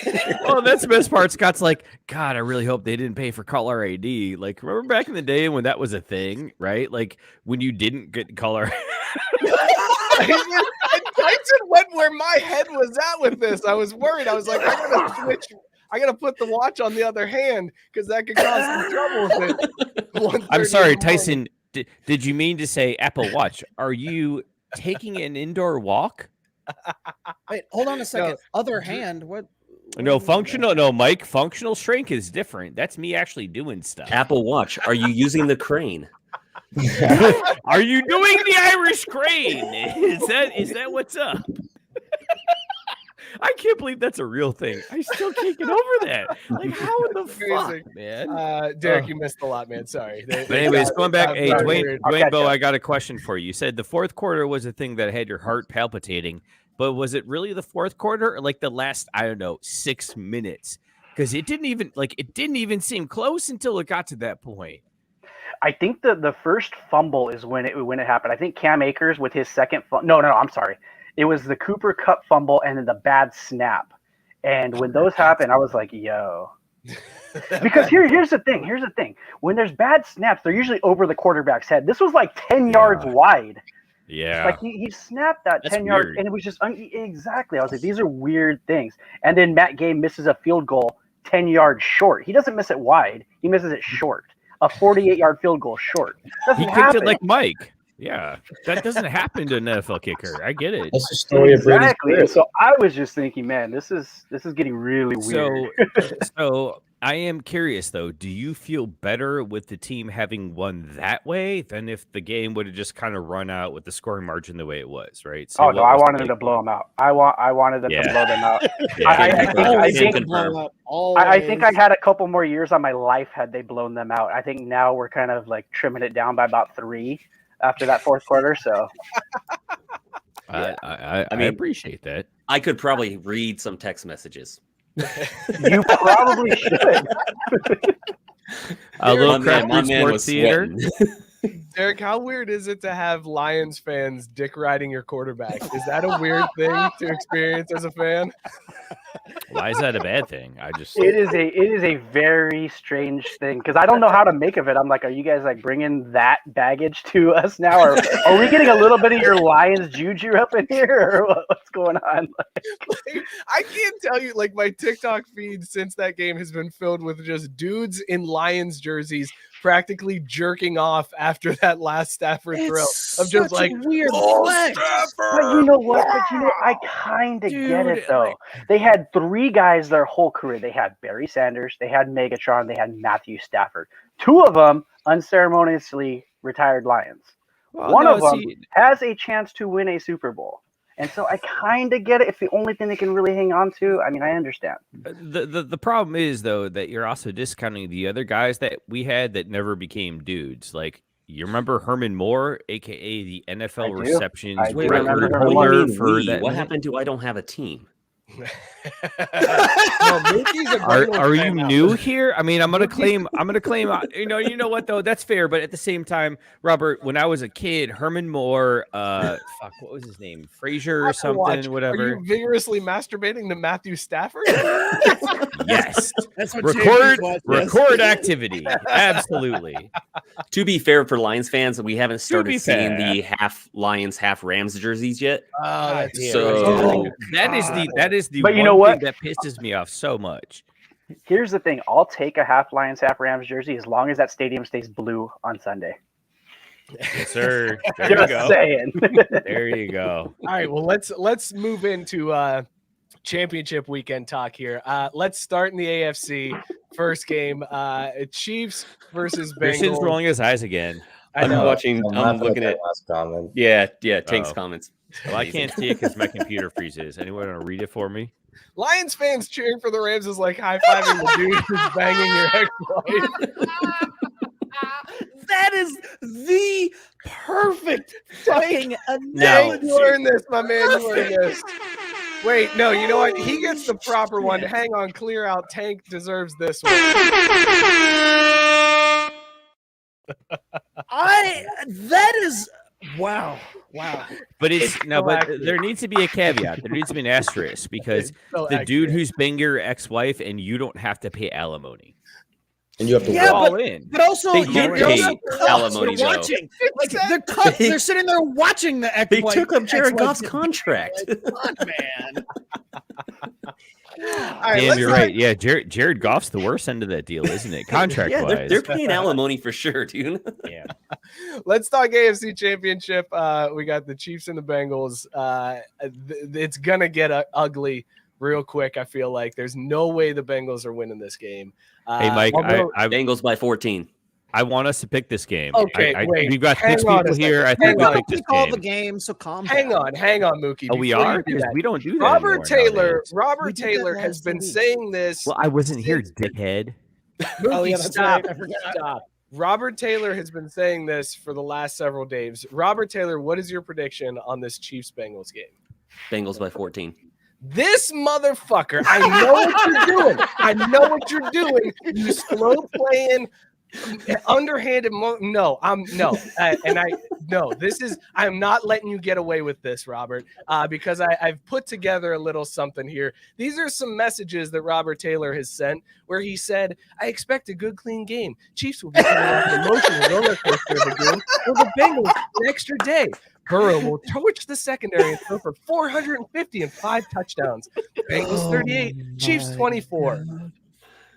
answer.
Well, that's the best part. Scott's like, God, I really hope they didn't pay for caller ID. Like, remember back in the day when that was a thing, right? Like when you didn't get caller.
And Tyson went where my head was at with this. I was worried. I was like, I gotta switch. I gotta put the watch on the other hand because that could cause some trouble with it. 1:30
I'm
in
sorry,
the morning.
Tyson. Did you mean to say Apple Watch? Are you taking an indoor walk?
Wait, hold on a second. Other hand, what?
No, functional. No, Mike. Functional strength is different. That's me actually doing stuff.
Apple Watch. Are you using the crane?
Are you doing the Irish crane? Is that what's up? I can't believe that's a real thing. I still can't get over that. Like, how in the
Crazy.
fuck, man?
Derek, you missed a lot, man. Sorry.
But anyways, going back, hey,
Sorry,
Dwayne,
weird.
Dwayne Bowe, I got a question for you. You said the fourth quarter was a thing that had your heart palpitating, but was it really the fourth quarter or like the last, I don't know, 6 minutes? Because it didn't even seem close until it got to that point.
I think the first fumble is when it happened. I think Cam Akers with his second no, I'm sorry. It was the Cooper Kupp fumble and then the bad snap. And when those happen, I was like, yo. Because here's the thing. When there's bad snaps, they're usually over the quarterback's head. This was like 10 yards wide.
Yeah.
Like he snapped that
That's
10 yards,
weird.
and it was just exactly. I was like, these are weird things. And then Matt Gay misses a field goal 10 yards short. He doesn't miss it wide. He misses it short. A 48-yard field goal short. Doesn't
He kicked
happen.
it like Mike. Yeah, that doesn't happen to an NFL kicker. I get it.
That's the story of Brady's
Exactly.
career.
So I was just thinking, man, this is getting really weird.
So I am curious though. Do you feel better with the team having won that way than if the game would have just kind of run out with the scoring margin the way it was? Right. So
Oh no, I wanted them to blow them out. I wanted them to blow them out. I think I had a couple more years on my life had they blown them out. I think now we're kind of like trimming it down by about 3 after that fourth quarter. So
I mean, I appreciate that.
I could probably read some text messages.
you probably should.
A little
my
crap
man
sports
was
theater.
Derek, how weird is it to have Lions fans dick riding your quarterback? Is that a weird thing to experience as a fan?
Why is that a bad thing?
It is a very strange thing because I don't know how to make of it. I'm like, are you guys like bringing that baggage to us now, or are we getting a little bit of your Lions juju up in here, or what's going on?
Like, I can't tell you, like, my TikTok feed since that game has been filled with just dudes in Lions jerseys practically jerking off after that last Stafford throw. I'm just like,
weird flex.
But you know what? I kind of get it though. They had 3 guys their whole career. They had Barry Sanders, they had Megatron, they had Matthew Stafford. 2 of them unceremoniously retired Lions. One of them has a chance to win a Super Bowl. And so I kind of get it. It's the only thing they can really hang on to. I mean, I understand.
The problem is, though, that you're also discounting the other guys that we had that never became dudes. Like, you remember Herman Moore, a.k.a. the NFL receptions record holder for that.
What happened to I don't have a team?
Are you new here? I mean, I'm gonna claim. You know what though? That's fair. But at the same time, Robert, when I was a kid, Herman Moore, what was his name? Frazier or something, whatever.
Are you vigorously masturbating to Matthew Stafford?
Yes.
That's what
record activity. Absolutely.
To be fair for Lions fans, we haven't started seeing the half Lions, half Rams jerseys yet.
That is the
but you
one
know what?
thing that pisses me off so much.
Here's the thing. I'll take a half Lions, half Rams jersey as long as that stadium stays blue on Sunday.
Yes, sir. There
Just
you go.
saying.
There you go.
All right, well, let's move into championship weekend talk here. Let's start in the AFC. First game, Chiefs versus Bengals.
Christian's rolling his eyes again.
I'm looking at
last comment.
Yeah, Tank's comments.
Well, I can't see it because my computer freezes. Anyone want to read it for me?
Lions fans cheering for the Rams is like high-fiving the dude who's banging your ex-wife.
That is the perfect fucking analogy.
You learned this, my man. You learned this. Wait, no, you know what? He gets the proper one. Hang on, clear out. Tank deserves this one.
That is wow.
But but there needs to be a caveat. There needs to be an asterisk because the dude who's banging your ex-wife and you don't have to pay alimony.
And you have to
all in.
But also,
They pay alimony, though.
watching. Like they're cut. They're sitting there watching the ex.
They took up Jared Goff's contract.
Come on, man.
Right,
Damn, you're right. Yeah, Jared Goff's the worst end of that deal, isn't it? Contract-wise.
Yeah, they're paying alimony for sure, dude.
Yeah.
Let's talk AFC Championship. We got the Chiefs and the Bengals. It's gonna get ugly real quick. I feel like there's no way the Bengals are winning this game.
Hey, Mike,
Bengals by 14.
I want us to pick this game.
Okay, wait.
We've got 6 people here. I think we pick this
Call
game.
the game, so calm
Hang
down.
on, Mookie.
Oh, we are? Because we don't do that
Robert
anymore
Taylor
nowadays.
has been saying this.
Well, I wasn't here, dickhead.
Mookie,
That's
stop.
right. I forgot.
Stop. Robert Taylor has been saying this for the last several days. Robert Taylor, what is your prediction on this Chiefs-Bengals game?
Bengals by 14.
This motherfucker, I know what you're doing. You slow playing, underhanded. I'm not letting you get away with this, Robert, because I've put together a little something here. These are some messages that Robert Taylor has sent where he said, I expect a good, clean game. Chiefs will be coming off an emotional roller coaster of a game, or the Bengals an extra day. Burrow will torch the secondary and throw for 450 and 5 touchdowns. Bengals 38, Chiefs 24.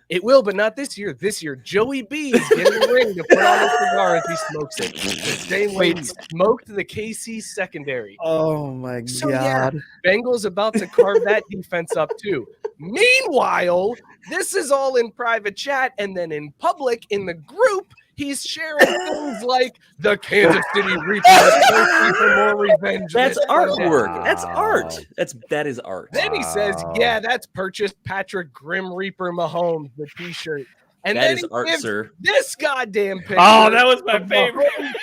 It will, but not this year. This year, Joey B is getting the ring to put on his cigar as he smokes it. The same way he smoked the KC secondary.
Oh my
So,
God.
yeah, Bengals about to carve that defense up too. Meanwhile, this is all in private chat, and then in public, in the group, he's sharing things like the Kansas City Reaper for more revenge.
That's
this
artwork.
Sunday.
That's art. That is art.
Then he says, "Yeah, that's purchased Patrick Grim Reaper Mahomes, the T-shirt." And
That
then
is
he
art,
gives
sir.
this goddamn picture.
Oh, that was my
of
favorite.
Mahomes,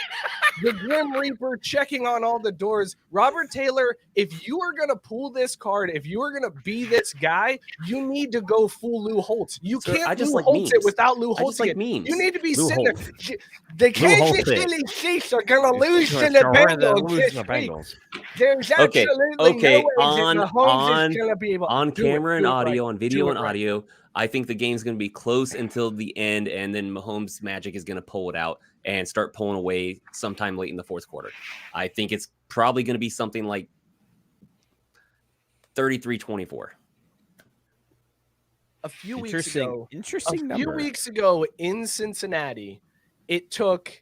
the Grim Reaper checking on all the doors. Robert Taylor, if you are gonna pull this card, if you are gonna be this guy, you need to go full Lou Holtz. You
Sir,
can't
I just
Lou
like
Holtz it
memes.
without Lou
I
Holtz.
just like memes.
You need to be
Lou
sitting there.
Holtz.
The Kansas
Holtz it.
City Chiefs are gonna lose to the
They're gonna
Bengals
lose
this
to the
week.
Bengals.
There's
Okay,
absolutely
okay,
no way that Mahomes is gonna be able
on
do it,
camera and
do it
audio,
right,
on video
do
and
it right.
audio. I think the game's going to be close until the end, and then Mahomes' magic is going to pull it out and start pulling away sometime late in the fourth quarter. I think it's probably going to be something like 33-24.
A few weeks
Interesting.
ago,
Interesting
a few
number.
weeks ago in Cincinnati, it took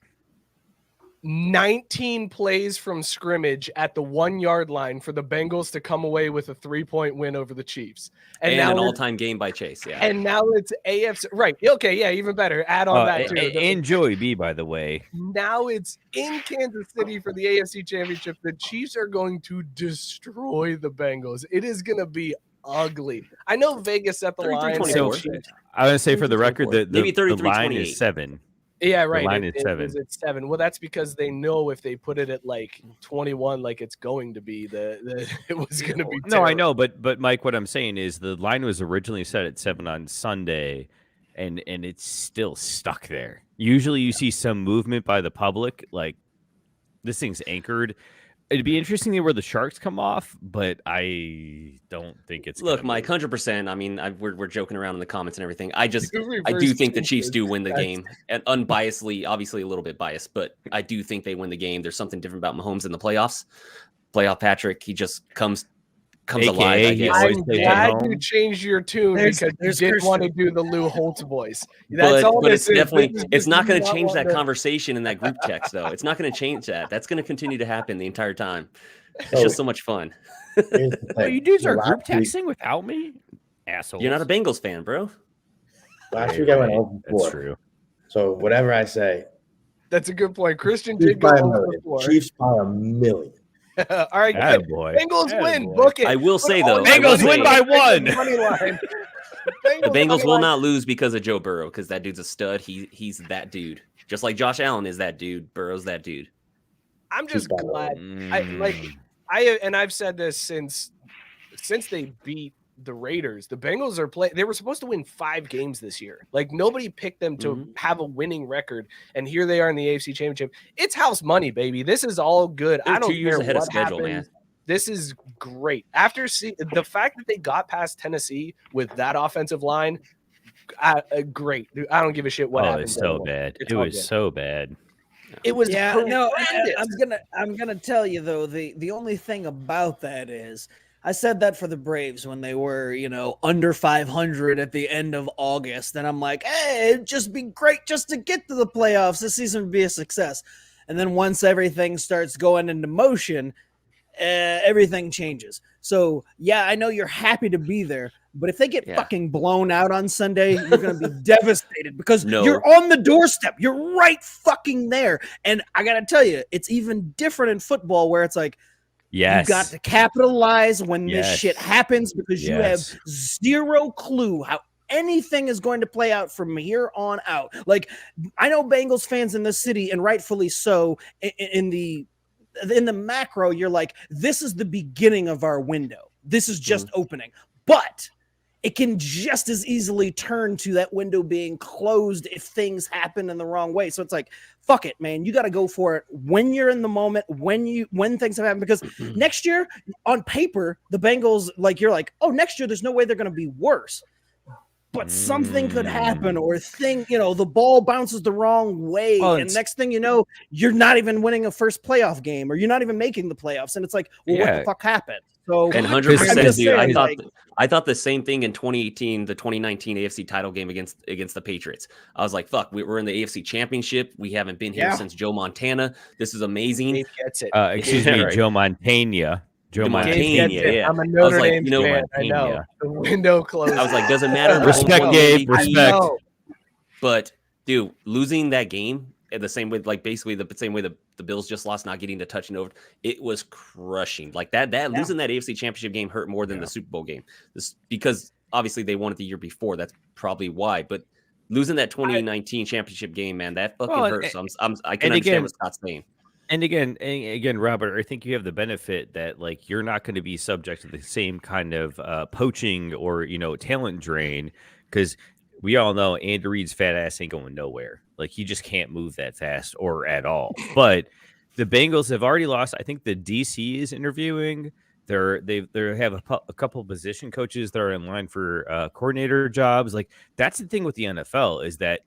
19 plays from scrimmage at the 1 yard line for the Bengals to come away with a 3-point win over the Chiefs.
And
now
an
it's-
all-time game by Chase, yeah.
And now it's AFC. Right. Okay. Yeah. Even better. Add on that too.
And Joey B, by the way.
Now it's in Kansas City for the AFC Championship. The Chiefs are going to destroy the Bengals. It is going to be ugly. I know Vegas set the line.
33-24.
I want to say for the record that
Maybe
the line
33-28.
is 7.
Yeah, right.
line is
It
7.
was at 7. Well, that's because they know if they put it at like 21, like it's going to be it was going to be.
No, I
terrible.
know, but Mike, what I'm saying is the line was originally set at 7 on Sunday, and it's still stuck there. Usually, you see some movement by the public, like this thing's anchored. It'd be interesting to see where the Sharks come off, but I don't think it's.
Look,
gonna
Mike,
move.
100%. I mean, we're joking around in the comments and everything. I do
Reverse
think the Chiefs do win the
That's-
game, and unbiasedly, obviously a little bit biased, but I do think they win the game. There's something different about Mahomes in the playoffs. Playoff Patrick, he just comes
AKA,
alive. I
he
guess.
always
I'm
plays at
glad
home.
you changed your tune
There's
because you didn't
Christian.
want to do the Lou Holtz voice. That's all
but
this
it's
is.
definitely
This is
it's not going to
not
change that
want
conversation in that group text, though. It's not going to change that. That's going to continue to happen the entire time. It's
So-
just so much fun.
Here's the
Oh,
thing.
you dudes are
Last
group
week-
texting without me, assholes.
You're not a Bengals fan, bro.
Last week I went over
That's
4.
true.
So whatever I say,
That's a good point. Christian
Chiefs
did go
by a
over
million.
before.
Chiefs by a million.
All right, good.
Attaboy.
Bengals win.
Attaboy.
Book it.
I will say,
Put all
though,
your
Bengals
money
win by
on the
1.
money line.
The Bengals
money
will
line.
not lose because of Joe Burrow, because that dude's a stud. He's that dude. Just like Josh Allen is that dude. Burrow's that dude.
I'm just
Chiefs by a
glad.
Mm.
I've said this since they beat the Raiders. The Bengals are they were supposed to win 5 games this year. Like nobody picked them to
Mhm.
have a winning record, and here they are in the AFC Championship. It's house money, baby. This is all good.
They're
I don't
2 years
care
ahead of
what
schedule,
happens.
man.
This is great. After the fact that they got past Tennessee with that offensive line, great. Dude, I don't give a shit what
Oh,
happened.
it's so bad.
It's
It
all
was
good.
so bad.
It was
Yeah, no,
horrendous.
I'm gonna tell you though, the only thing about that is I said that for the Braves when they were, under 500 at the end of August, and I'm like, hey, it'd just be great just to get to the playoffs. This season would be a success. And then once everything starts going into motion, everything changes. So yeah, I know you're happy to be there, but if they get
Yeah.
fucking blown out on Sunday, you're gonna be devastated because
No.
you're on the doorstep. You're right fucking there. And I gotta tell you, it's even different in football where it's like
Yes.
you got to capitalize when this
Yes.
shit happens because you have
Yes.
zero clue how anything is going to play out from here on out. Like I know Bengals fans in this city, and rightfully so, in the macro, you're like, this is the beginning of our window. This is just opening. But it can just as easily turn to that window being closed if things happen in the wrong way. So it's like, fuck it, man. You got to go for it when you're in the moment, when things have happened. Because next year, on paper, the Bengals, like you're like, oh, next year there's no way they're going to be worse. But something could happen, or the ball bounces the wrong way,
Well,
and next thing you know, you're not even winning a first playoff game, or you're not even making the playoffs, and it's like, well, what
Yeah.
the fuck happened? So
And
I'm
100%,
just
dude.
saying,
I thought the same thing in 2018, the 2019 AFC title game against the Patriots. I was like, fuck, we're in the AFC Championship. We haven't been here since Joe Montana. This is amazing.
Gabe gets it.
Excuse me,
right.
Joe Montana.
Joe
Gabe gets it.
yeah.
I'm a
I was
Notre
like,
Dame
you know,
fan. I know.
Montana.
The window closed.
I was like, doesn't matter.
Respect,
Hometown
Gabe.
MVP.
Respect.
No.
But dude, losing that game the same way, like basically the same way the Bills just lost, not getting the touch and over, it was crushing. Like that losing that AFC Championship game hurt more than the Super Bowl game. This because obviously they won it the year before. That's probably why. But losing that 2019 championship game, man, that fucking hurts. So I can understand what Scott's saying.
And again, Robert, I think you have the benefit that like you're not going to be subject to the same kind of poaching or talent drain, because we all know Andy Reid's fat ass ain't going nowhere. Like he just can't move that fast or at all. But the Bengals have already lost. I think the DC is interviewing. They have a couple of position coaches that are in line for coordinator jobs. Like that's the thing with the NFL is that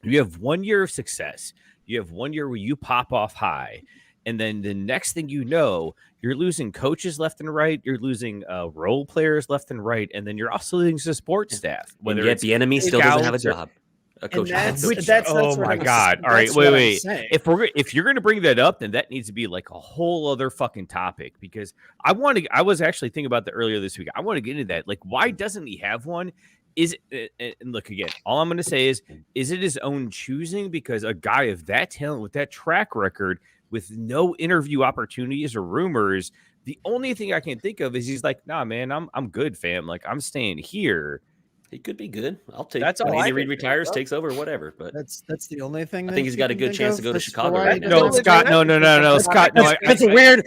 you have 1 year of success. You have 1 year where you pop off high, and then the next thing you know, you're losing coaches left and right. You're losing role players left and right, and then you're also losing support staff.
And yet the enemy still doesn't have a job. A coach.
That's
oh my God! All right, wait. If you're going to bring that up, then that needs to be like a whole other fucking topic, because I was actually thinking about that earlier this week. I want to get into that. Like, why doesn't he have one? Is it, and look again, all I'm going to say is it his own choosing? Because a guy of that talent, with that track record, with no interview opportunities or rumors, the only thing I can think of is he's like, nah, man, I'm good, fam. Like I'm staying here.
He could be good. I'll take.
That's all.
Andy Reid retires, takes over, whatever. But
that's the only thing.
I think he's got a good chance to go to Chicago.
Right? No, Scott. No, Scott. No,
that's a weird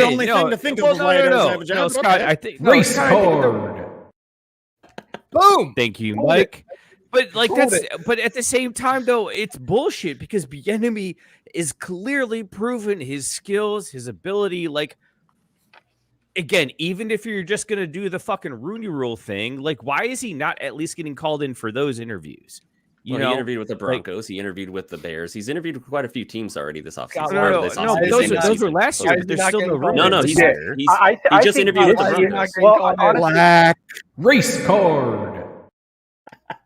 only thing to think of.
No, Scott. I think
race card.
Boom.
Thank you, Mike. But like but at the same time though, it's bullshit, because Bieniemy is clearly proven his skills, his ability. Like again, even if you're just gonna do the fucking Rooney Rule thing, like why is he not at least getting called in for those interviews?
He interviewed with the Broncos. He interviewed with the Bears. He's interviewed with quite a few teams already this offseason.
Those were last year. But there's still no room.
No, he just interviewed with the Broncos.
Well, honestly,
Black
Race card.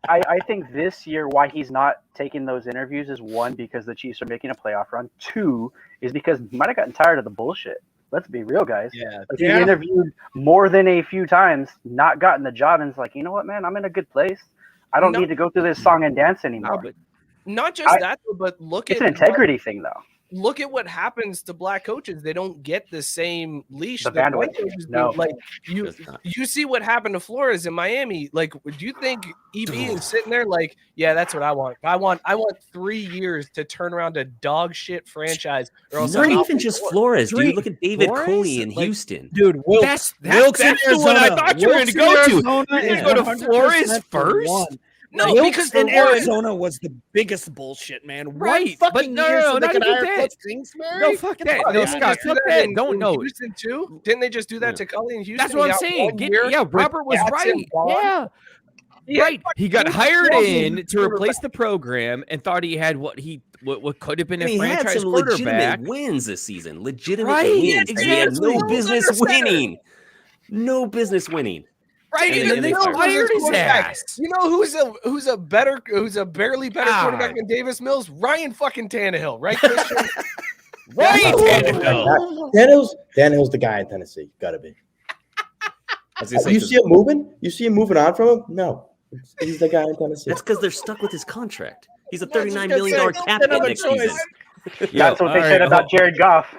I think this year why he's not taking those interviews is, one, because the Chiefs are making a playoff run. Two, is because he might have gotten tired of the bullshit. Let's be real, guys.
Yeah.
He interviewed more than a few times, not gotten the job, and it's like, you know what, man, I'm in a good place. I don't need to go through this song and dance anymore.
But not just that, but
it's an integrity thing, though.
Look at what happens to black coaches. They don't get the same leash
The
that
bandwidth.
white coaches do.
No.
Like you see what happened to Flores in Miami. Like, do you think EB is sitting there like, yeah, that's what I want. I want 3 years to turn around a dog shit franchise. Or else
Not even just Flores, dude. Look at David
Flores?
Coley in Houston.
dude.
That's the one I thought you were going to go to. You're going to go to Flores first?
No,
Wilkes
because
in Arizona was the biggest bullshit, man.
Right,
One
but
fucking
no,
year
no,
so they
not
could
even
hire
that.
Cliff Kingsbury?
No, fuck that. No,
Didn't
Scott,
they
fuck
do
that.
in
Don't know.
Houston too? Didn't they just do that to Cully in Houston?
That's what I'm saying. Robert was right. Yeah. Right. He got hired in to replace the program and thought he had what could have been a
He had
franchise
some
quarterback.
legitimate wins this season. Legitimate
Right,
wins. And he had
exactly.
no business winning. No business winning.
Right,
And
even
they
Mills was
fired his
quarterback.
ass.
You know who's a barely better quarterback than Davis Mills? Ryan fucking Tannehill, right, Christian?
Right, Tannehill.
Tannehill's the guy in Tennessee. Gotta be.
Say,
You see him moving? You see him moving on from him? No. He's the guy in Tennessee.
that's because they're stuck with his contract. He's a $39 million cap hit next season.
That's what they said about Jared Goff.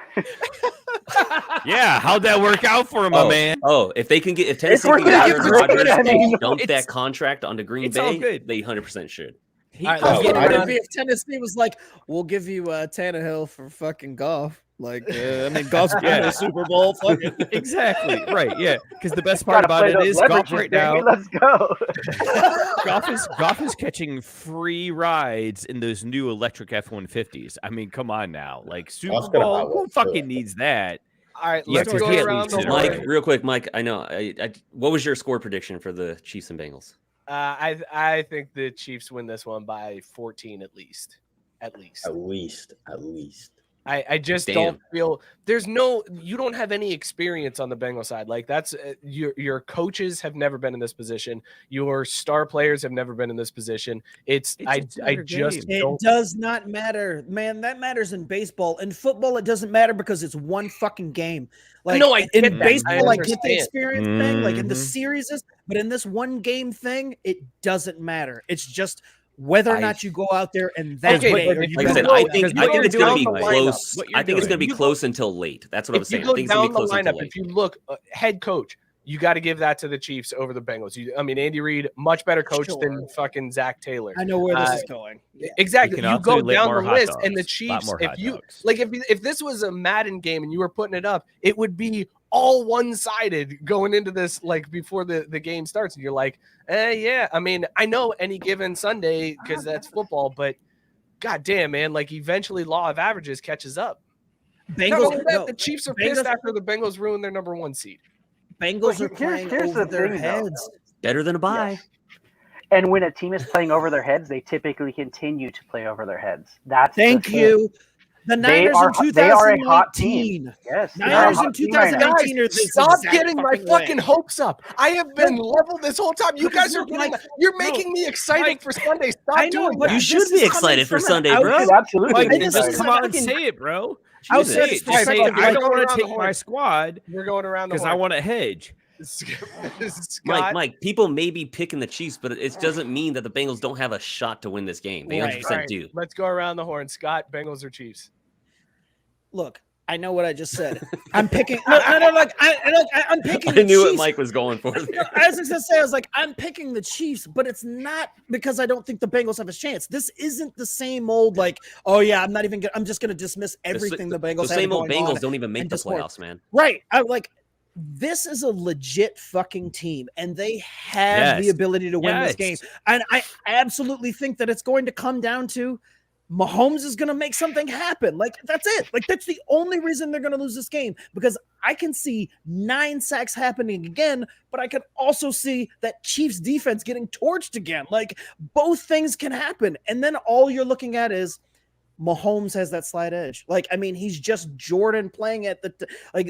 Yeah, how'd that work out for him, my man?
If Tennessee can
working
get
out
Aaron
for
Rodgers
good.
and dump that contract onto Green
it's all
Bay,
good.
they 100% should.
How funny would it be if Tennessee was like, "We'll give you Tannehill for fucking golf." Like, golf's been in the Super Bowl. Fuck it.
Exactly. Right. Yeah. Because the best part about it is golf right now.
Let's go.
Golf is catching free rides in those new electric F-150s. I mean, come on now. Like Super Bowl, who fucking needs that?
All right,
Yeah,
let's
because
go
he at
around
least
the
hit it
horn.
Mike, real quick, Mike, I know. What was your score prediction for the Chiefs and Bengals?
I think the Chiefs win this one by 14 at least. At least.
At least.
I just
Damn.
don't feel you don't have any experience on the Bengals side. Like that's your coaches have never been in this position. Your star players have never been in this position. It
does not matter, man. That matters in baseball. In football, it doesn't matter because it's one fucking game. Like
no, I
in baseball, I get
understand.
the experience thing, like in the series, but in this one game thing, it doesn't matter. It's just whether or not you go out there and that
Okay,
day.
Like I said, I think it's going to be close. I think it's going to be close until late. That's what I was saying. I think it's going to be close until late.
If you look, head coach, you got to give that to the Chiefs over the Bengals. I mean, Andy Reid, much better coach than fucking Zach Taylor.
I know where this is going.
Exactly. You go down the list, and the
Dogs.
Chiefs, if this was a Madden game and you were putting it up, it would be all one-sided going into this, like before the game starts, and you're like, yeah. I mean, I know any given Sunday because that's football, but goddamn, man, like eventually law of averages catches up. The Chiefs are pissed after the Bengals ruined their number 1 seed.
Bengals are playing over their heads.
Better than a bye.
Yes. And when a team is playing over their heads, they typically continue to play over their heads. Thank
you. The Niners in 2019.
They are a hot team. Yes.
Niners in 2019 are this.
Stop getting my fucking hopes up. I have been leveled this whole time. You guys are you're making me excited for Sunday. Stop doing that.
You should be excited for Sunday, bro.
Absolutely.
Just come out and say it, bro.
I
don't want to take my squad.
We're going around
because I want to hedge.
Mike, people may be picking the Chiefs, but it doesn't mean that the Bengals don't have a shot to win this game. They 100% do.
Let's go around the horn. Scott, Bengals or Chiefs?
Look, I know what I just said. I'm picking. I'm picking.
I knew what Mike was going for there.
I was just gonna say, I was like, I'm picking the Chiefs, but it's not because I don't think the Bengals have a chance. This isn't the same old like, oh yeah, I'm not even. I'm just gonna dismiss everything the Bengals.
The same old Bengals don't even make the playoffs, man.
Right? I'm like, this is a legit fucking team, and they have the ability to win this game. And I absolutely think that it's going to come down to Mahomes is going to make something happen. Like, that's it. Like, that's the only reason they're going to lose this game, because I can see 9 sacks happening again, but I can also see that Chiefs defense getting torched again. Like, both things can happen. And then all you're looking at is Mahomes has that slight edge. Like, I mean, he's just Jordan playing at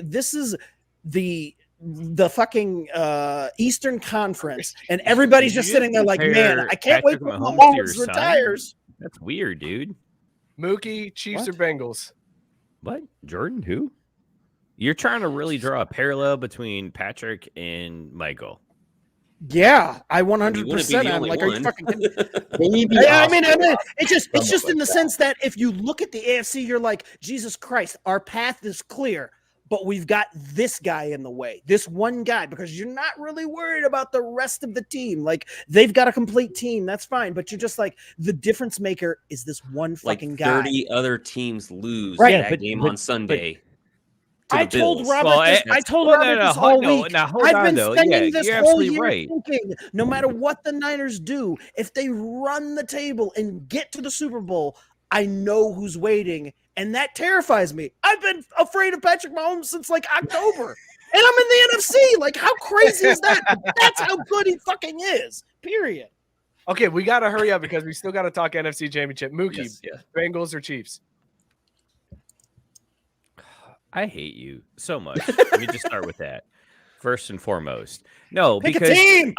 this is the fucking Eastern Conference, and everybody's just sitting there like, man, I can't wait till Mahomes retires.
That's weird, dude.
Mookie, Chiefs or Bengals?
What? Jordan? Who? You're trying to really draw a parallel between Patrick and Michael.
Yeah, I 100%. I'm like, are you fucking kidding? I mean, it's just in the sense that if you look at the AFC, you're like, Jesus Christ, our path is clear. But we've got this guy in the way, this one guy, because you're not really worried about the rest of the team. Like, they've got a complete team. That's fine. But you're just like, the difference maker is this one fucking guy.
30 other teams lose that game on Sunday.
I told Robert this all week. I've been spending this whole year thinking, no matter what the Niners do, if they run the table and get to the Super Bowl, I know who's waiting. And that terrifies me. I've been afraid of Patrick Mahomes since like October. And I'm in the NFC. Like, how crazy is that? That's how good he fucking is. Period.
Okay, we got to hurry up because we still got to talk NFC Championship. Mookie, Bengals or Chiefs?
I hate you so much. Let me just start with that. First and foremost. No,
Pick
because
a team.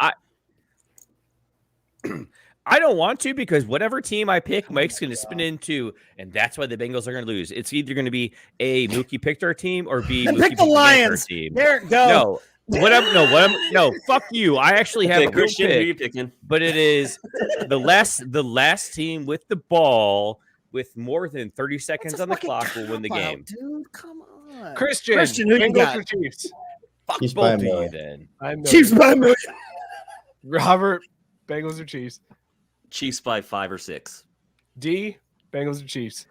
I don't want to, because whatever team I pick, Mike's going to spin into, and that's why the Bengals are going to lose. It's either going to be A, Mookie picked our team, or B, Mookie
pick the Lions.
Our team.
Derek, go.
No, fuck you. I actually have a
Christian.
pick,
Who are you picking?
but it is the last team with the ball with more than 30 seconds on the clock will win the game.
Dude, come on.
Christian,
who you
Bengals
got?
or Chiefs?
Fuck
Chiefs
both
by a
of you
million.
then.
Chiefs by a million.
Robert, Bengals or Chiefs?
Chiefs by 5 or 6.
D, Bengals or Chiefs?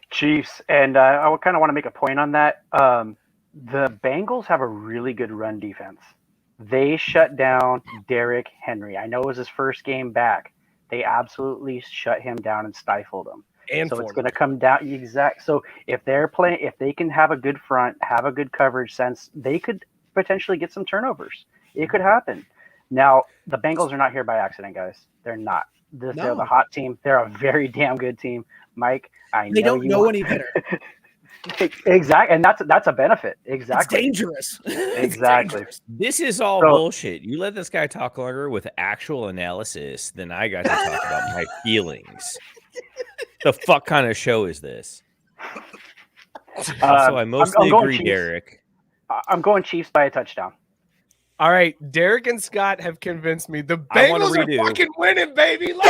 Chiefs. And I kind of want to make a point on that. The Bengals have a really good run defense. They shut down Derek Henry. I know it was his first game back. They absolutely shut him down and stifled him.
And
so it's going to come down So if they're playing, if they can have a good front, have a good coverage sense, they could potentially get some turnovers. It could happen. Now, the Bengals are not here by accident, guys. They're not. They're the hot team. They're a very damn good team. Mike, I know
they don't know any better.
Exactly, and that's a benefit. Exactly.
It's dangerous.
Exactly.
This is all
So-
bullshit. You let this guy talk longer with actual analysis than I got to talk about my feelings. The fuck kind of show is this? Also, I mostly
going
agree,
Chiefs.
Derek.
I'm going Chiefs by a touchdown.
All right, Derek and Scott have convinced me. The
I wanna
Bengals are
redo.
fucking winning, baby. Let's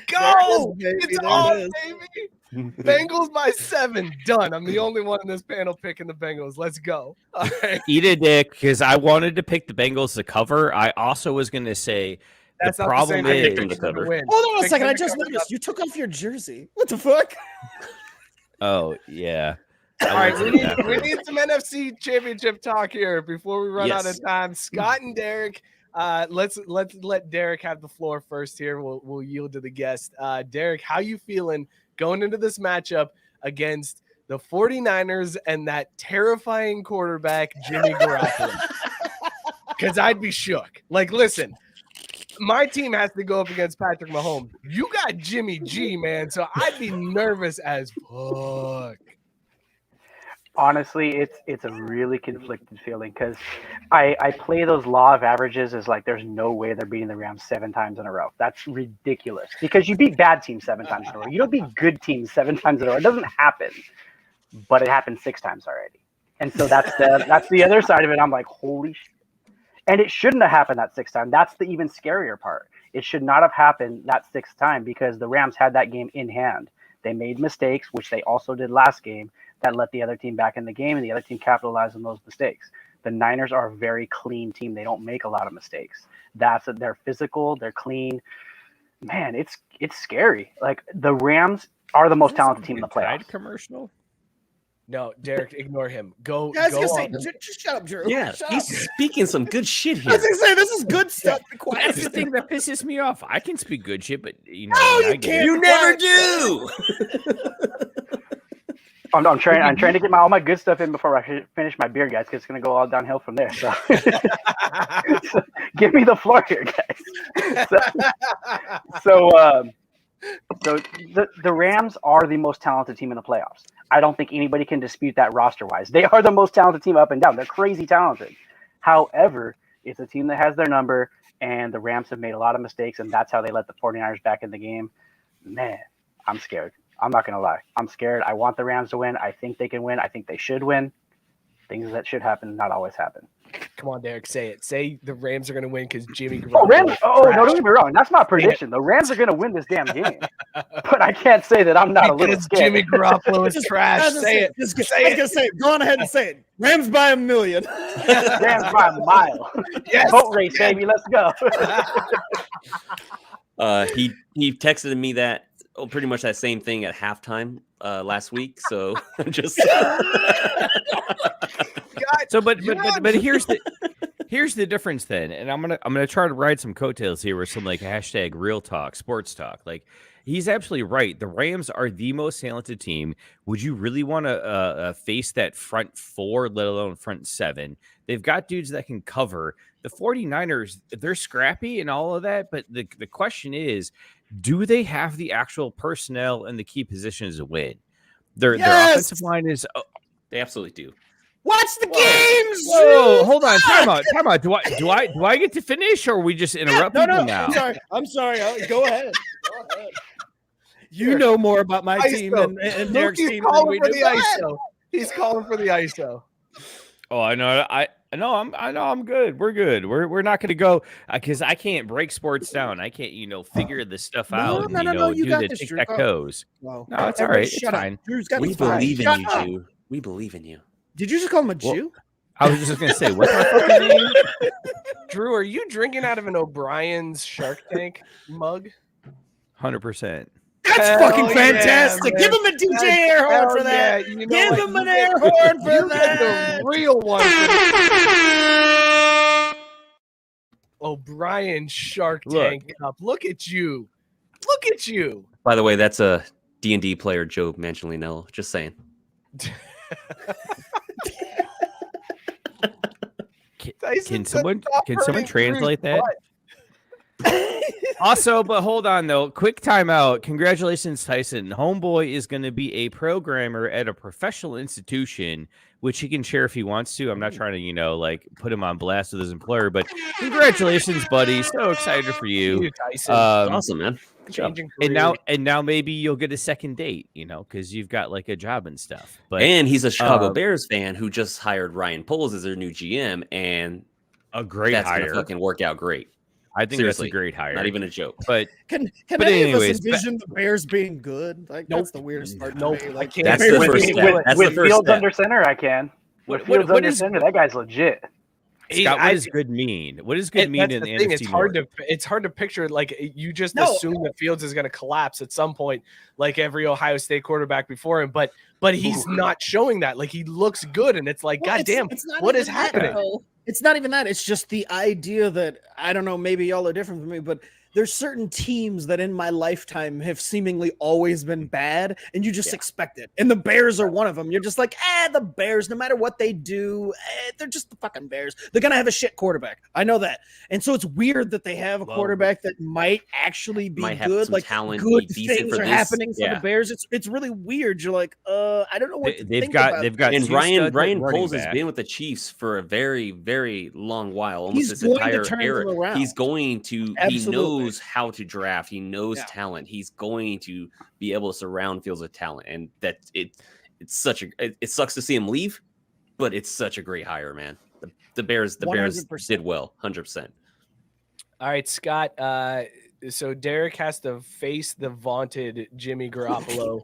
go!
There it is,
It's
baby.
on,
There it
baby. Bengals by 7. Done. I'm the only one in this panel picking the Bengals. Let's go. All right.
Eat a dick, because I wanted to pick the Bengals to cover. I also was going to say
That's
the
not
problem
the same
I picked them
is.
to cover.
win.
Hold on a
Pick
second.
them
I
to
just
cover.
noticed you took off your jersey. What the fuck?
Oh yeah.
All right, we
Yeah.
need some NFC Championship talk here before we run out
Yes.
of time. Scott and Derek, let's let Derek have the floor first here. We'll yield to the guest. Derek, how you feeling going into this matchup against the 49ers and that terrifying quarterback Jimmy Garoppolo? Because I'd be shook. Like, listen, my team has to go up against Patrick Mahomes. You got Jimmy G, man, so I'd be nervous as fuck.
Honestly, it's a really conflicted feeling because I play those law of averages as like there's no way they're beating the Rams 7 times in a row. That's ridiculous because you beat bad teams 7 times in a row. You don't beat good teams 7 times in a row. It doesn't happen, but it happened 6 times already. And so that's the other side of it. I'm like, holy shit. And it shouldn't have happened that 6th time. That's the even scarier part. It should not have happened that 6th time because the Rams had that game in hand. They made mistakes, which they also did last game, that let the other team back in the game, and the other team capitalized on those mistakes. The Niners are a very clean team. They don't make a lot of mistakes. They're physical, they're clean. Man, it's scary. Like the Rams are the most talented team in the playoffs.
Commercial.
No, Derek, ignore him. Go.
Yeah, I was
go
gonna say,
on.
just shut up, Drew.
Yeah,
Shut
he's
up.
speaking some good shit
I
here.
was gonna say this is good stuff. Be quiet.
That's the thing that pisses me off. I can speak good shit, but you know,
No,
when
you
I get
can't.
it-
You never do.
I'm trying to get all my good stuff in before I finish my beer, guys, because it's gonna go all downhill from there. So, so give me the floor here, guys. So the Rams are the most talented team in the playoffs. I don't think anybody can dispute that roster-wise. They are the most talented team up and down. They're crazy talented. However, it's a team that has their number, and the Rams have made a lot of mistakes, and that's how they let the 49ers back in the game. Man, I'm scared. I'm not going to lie. I'm scared. I want the Rams to win. I think they can win. I think they should win. Things that should happen not always happen.
Come on, Derek, say it. Say the Rams are going to win because Jimmy
Oh,
Garoppolo.
Rams! Oh, no,
trash.
don't get me wrong. That's my prediction. The Rams are going to win this damn game. But I can't say that I'm not a little
Because
scared.
Jimmy Garoppolo is trash. Say it.
Just
Say it.
gonna say it. Go on ahead and say it. Rams by a million.
Rams by a mile.
Yes.
Boat race, baby. Let's go.
He texted me that pretty much that same thing at halftime last week. So I'm just
So, but here's the difference then, and I'm gonna try to ride some coattails here with some like hashtag real talk, sports talk. Like he's absolutely right. The Rams are the most talented team. Would you really want to face that front 4, let alone front 7? They've got dudes that can cover. The 49ers, they're scrappy and all of that, but the question is, do they have the actual personnel and the key positions to win? Their offensive line is.
they absolutely do.
Watch the games.
Whoa, hold on, time out. Do I get to finish, or are we just interrupt people now?
I'm sorry. Go ahead. You know more about my team and Derek's
He's
team than
calling
we
for
do.
the
Go ahead.
ISO. He's calling for the ISO.
Oh, I know. I know. I'm good. We're good. We're not going to go because I can't break sports down. I can't, figure this stuff out.
No, you
do
got
the
this, Drew.
tic-tac-toes.
No,
No, it's all
everybody
right. It's
shut up.
fine.
Drew's got
We
the fine.
believe in
Shut
you,
up.
Jew. We believe in you.
Did you just call him a Jew?
I was just going to say, what's my fucking name?
Drew, are you drinking out of an O'Brien's Shark Tank mug?
100%.
That's
Hell
fucking
yeah,
fantastic.
man.
Give him a DJ air horn for that.
You know
Give
what?
him an air horn for
You
that.
get the real one. O'Brien Shark Tank cup. Look at you. Look at you.
By the way, that's a D&D player, Joe Manganiello. Just saying.
Can someone translate that? Also, but hold on though. Quick timeout. Congratulations, Tyson. Homeboy is going to be a programmer at a professional institution, which he can share if he wants to. I'm not trying to, like put him on blast with his employer, but congratulations, buddy. So excited for you.
Tyson.
Awesome, man. Good job.
And now maybe you'll get a second date, because you've got like a job and stuff. But
and he's a Chicago Bears fan who just hired Ryan Poles as their new GM, and
a great
that's
hire.
gonna fucking work out great.
I think
Seriously,
that's a great hire.
Not even a joke.
But
Can
but
any
anyways,
of us envision the Bears being good? Like that's the weirdest part.
Nope.
To me. Like,
can't.
That's the first step. That's the
With
first
Fields
step.
under center, I can. With
What-
Fields
what
under
is-
center, that guy's legit.
Scott, what does good mean? What does good mean
That's
in
the
the
thing.
NFC
It's hard to picture. Like you just
No.
assume that Fields is going to collapse at some point, like every Ohio State quarterback before him. But he's not showing that. Like he looks good, and it's like,
Well,
goddamn,
it's not
what
even
is
that,
happening?
though. It's not even that. It's just the idea that I don't know. Maybe y'all are different from me, but there's certain teams that in my lifetime have seemingly always been bad, and you just expect it. And the Bears are one of them. You're just like, the Bears, no matter what they do, they're just the fucking Bears. They're going to have a shit quarterback. I know that. And so it's weird that they have a quarterback that might actually be
Might have
good.
some
Like
talent,
good
be decent
things
for
are
this.
happening for
Yeah.
the Bears. It's really weird. You're like, I don't know what to
They've
think
got
about.
they've got
And
two
Ryan
studs at running
Poles has
back.
been with the Chiefs for a very, very long while, almost
He's
this
going to
entire
turn
era.
them around.
He's going to.
Absolutely.
He knows how to draft. He knows
Yeah.
talent. He's going to be able to surround Fields with talent, and that it's such a. It sucks to see him leave, but it's such a great hire, man. The Bears
100%.
did well, 100%.
All right, Scott. So Derek has to face the vaunted Jimmy Garoppolo.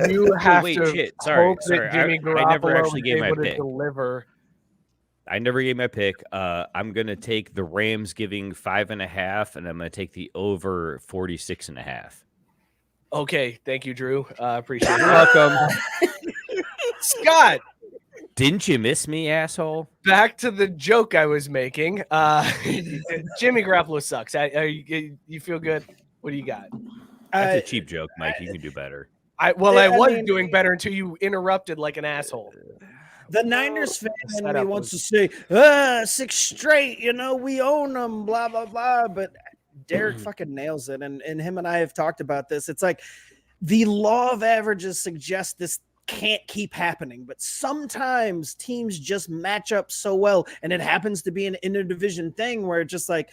You have
wait,
to
shit. Sorry,
hope
sorry.
that Jimmy
I never
Garoppolo
actually
is
gave my
able to
pick.
deliver.
I never gave my pick. I'm gonna take the Rams giving 5.5, and I'm gonna take the over 46.5.
Okay, thank you, Drew. Appreciate
You're
it.
welcome.
Scott,
Didn't you miss me, asshole?
back to the joke I was making. Jimmy Garoppolo sucks. You feel good? What do you got?
That's a cheap joke, Mike. You can do better.
I
I
was
mean-
doing better until you interrupted like an asshole.
The Niners fan in me
setup
wants to
was-
say, 6 straight, we own them, blah, blah, blah. But Derek fucking nails it. And him and I have talked about this. It's like the law of averages suggests this can't keep happening. But sometimes teams just match up so well. And it happens to be an interdivision thing where it's just like,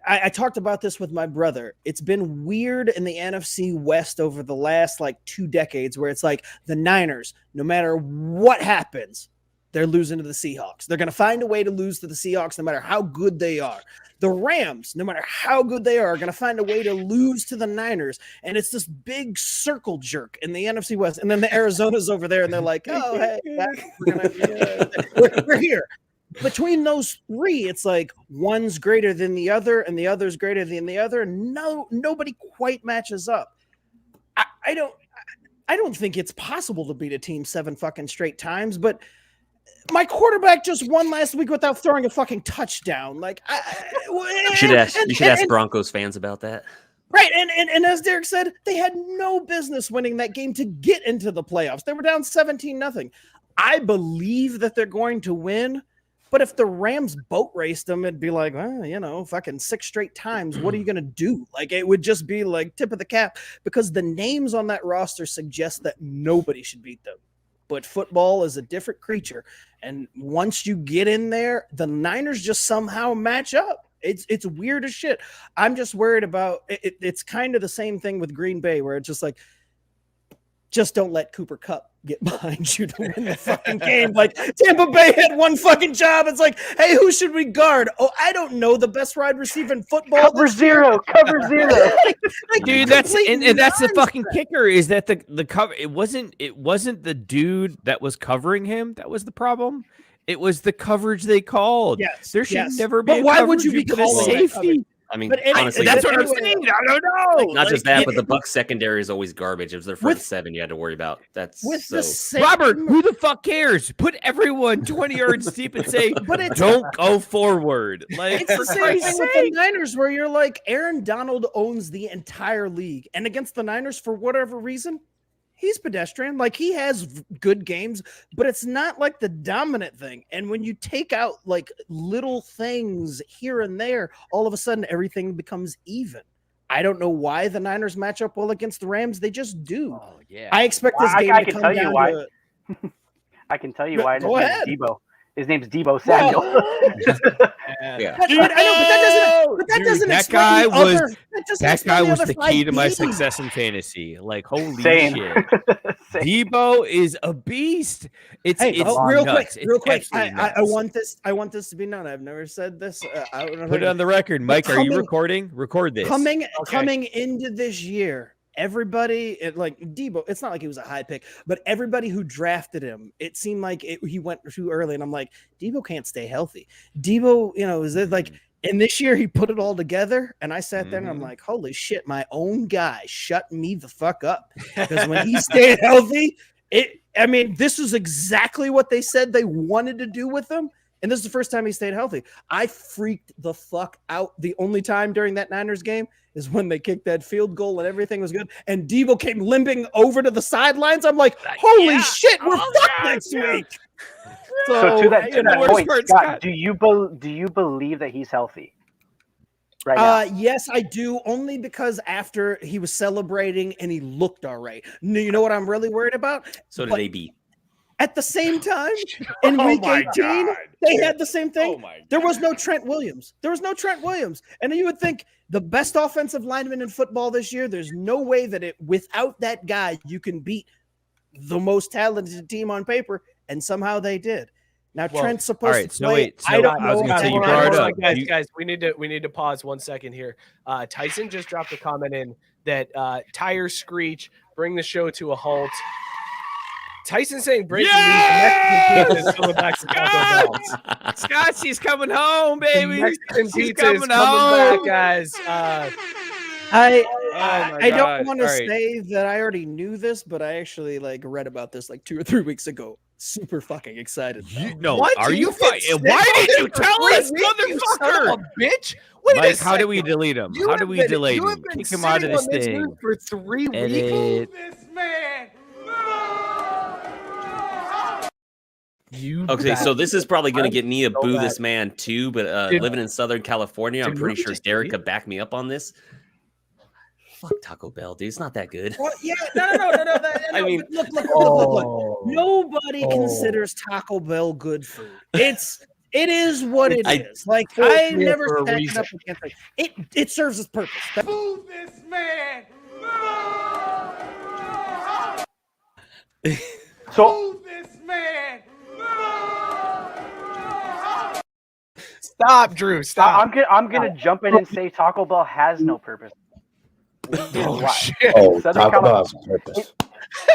I talked about this with my brother. It's been weird in the NFC West over the last 2 decades where it's like the Niners, no matter what happens, they're losing to the Seahawks. They're going to find a way to lose to the Seahawks no matter how good they are. The Rams, no matter how good they are going to find a way to lose to the Niners. And it's this big circle jerk in the NFC West. And then the Arizona's over there and they're like, oh, hey, we're here. Between those three, it's like one's greater than the other and the other's greater than the other. Nobody quite matches up. I don't think it's possible to beat a team 7 fucking straight times, but my quarterback just won last week without throwing a fucking touchdown.
You should ask Broncos fans about that.
Right, and as Derek said, they had no business winning that game to get into the playoffs. They were down 17-0. I believe that they're going to win. But if the Rams boat raced them, it'd be like, well, fucking 6 straight times. What are you going to do? It would just be like tip of the cap because the names on that roster suggest that nobody should beat them. But football is a different creature. And once you get in there, the Niners just somehow match up. It's weird as shit. I'm just worried about it. It's kind of the same thing with Green Bay where it's just like, just don't let Cooper Kupp get behind you to win the fucking game. Tampa Bay had one fucking job. It's like, hey, who should we guard? Oh, I don't know. The best wide receiver in football.
Cover zero.
Dude, that's the fucking kicker is that the cover it wasn't the dude that was covering him that was the problem. It was the coverage they called.
Yes,
there should
yes.
never be.
But
a
why would
coverage,
you be
put a
calling that
safety?
I mean,
But
honestly,
That's what I'm
anyway,
saying. I don't know.
not just that, but the Bucs secondary is always garbage. It was their front 7 you had to worry about. That's
with
so.
the same
Robert, who the fuck cares? Put everyone 20 yards deep and say,
But it's-
don't go forward.
It's the same thing with the Niners where you're like, Aaron Donald owns the entire league. And against the Niners, for whatever reason, he's pedestrian. Like, he has good games, but it's not like the dominant thing. And when you take out like little things here and there, all of a sudden everything becomes even. I don't know why the Niners match up well against the Rams. They just do.
Oh yeah.
I expect this game
I
to
can
come
tell you
down
why.
to
I can tell you why.
Go ahead.
His name's Debo Samuel.
Yeah.
But that doesn't
That
explain
guy
the
was-
other- that doesn't
That
explain
guy was
other
the
5
key to my
games.
success in fantasy. Like, holy
Same.
shit.
Same.
Debo is a beast. It's
real
nuts.
quick, real quick.
It's
I
absolutely
want this to be known. I've never said this.
Put it on the record, Mike. Are you
coming-
recording? Record this.
Coming into this year, everybody like Debo. It's not like he was a high pick, but everybody who drafted him, it seemed like he went too early. And I'm like, Debo can't stay healthy. Debo, is it like? And this year he put it all together, and I sat there and I'm like, holy shit, my own guy shut me the fuck up. Because when he stayed healthy, this is exactly what they said they wanted to do with him. And this is the first time he stayed healthy. I freaked the fuck out. The only time during that Niners game is when they kicked that field goal and everything was good. And Debo came limping over to the sidelines. I'm like, holy shit, we're fucked next week.
So to that point,
part,
Scott, do you believe that he's healthy right now?
Yes, I do. Only because after he was celebrating and he looked all right. You know what I'm really worried about?
So did
But
AB.
At the same time, in week 18, they had the same thing. There was no Trent Williams. And then you would think the best offensive lineman in football this year, there's no way that without that guy, you can beat the most talented team on paper. And somehow they did. Now Trent's supposed to play.
I don't know.
I was
gonna say, you
Hold
brought
on,
it up.
guys, we need to pause 1 second here. Tyson just dropped a comment in that tires screech, bring the show to a halt. Tyson saying breaking news, Mexican pizza is coming back to Taco Bell.
Scotty's coming home, baby.
Mexican
He's
pizza is
coming
coming
home.
back, guys.
I don't want to
All right.
say that I already knew this, but I actually read about this 2 or 3 weeks ago. Super fucking excited.
No,
What?
are you?
been sick
Why
all
did you
day for
tell
3
us,
weeks, you son
motherfucker?
of a bitch? Wait
Mike,
a
how do we
second.
delete him?
You
How
have
do we
been-
delete
you have
him?
been
Kick him out of
sitting
this
on this
thing.
news for 3 weeks.
Edit.
Okay, so this is probably going to get me to
so
boo
bad.
this man too, but
Dude.
living in Southern California, I'm
Dude,
pretty
we
sure
just
Derek
did.
could back me up on this. Fuck Taco Bell, dude. It's not that good.
Well, yeah, no.
I mean-
look.
Oh.
Nobody considers Taco Bell good food. It is what it
I-
is. Like,
Food
I
for
never
a
stacked it
reason.
up against it. It serves its purpose.
So
Stop, Drew. Stop.
I'm gonna jump in and say Taco Bell has no purpose.
Oh,
Why?
shit.
Oh,
Southern
Taco Bell has
California.
a purpose.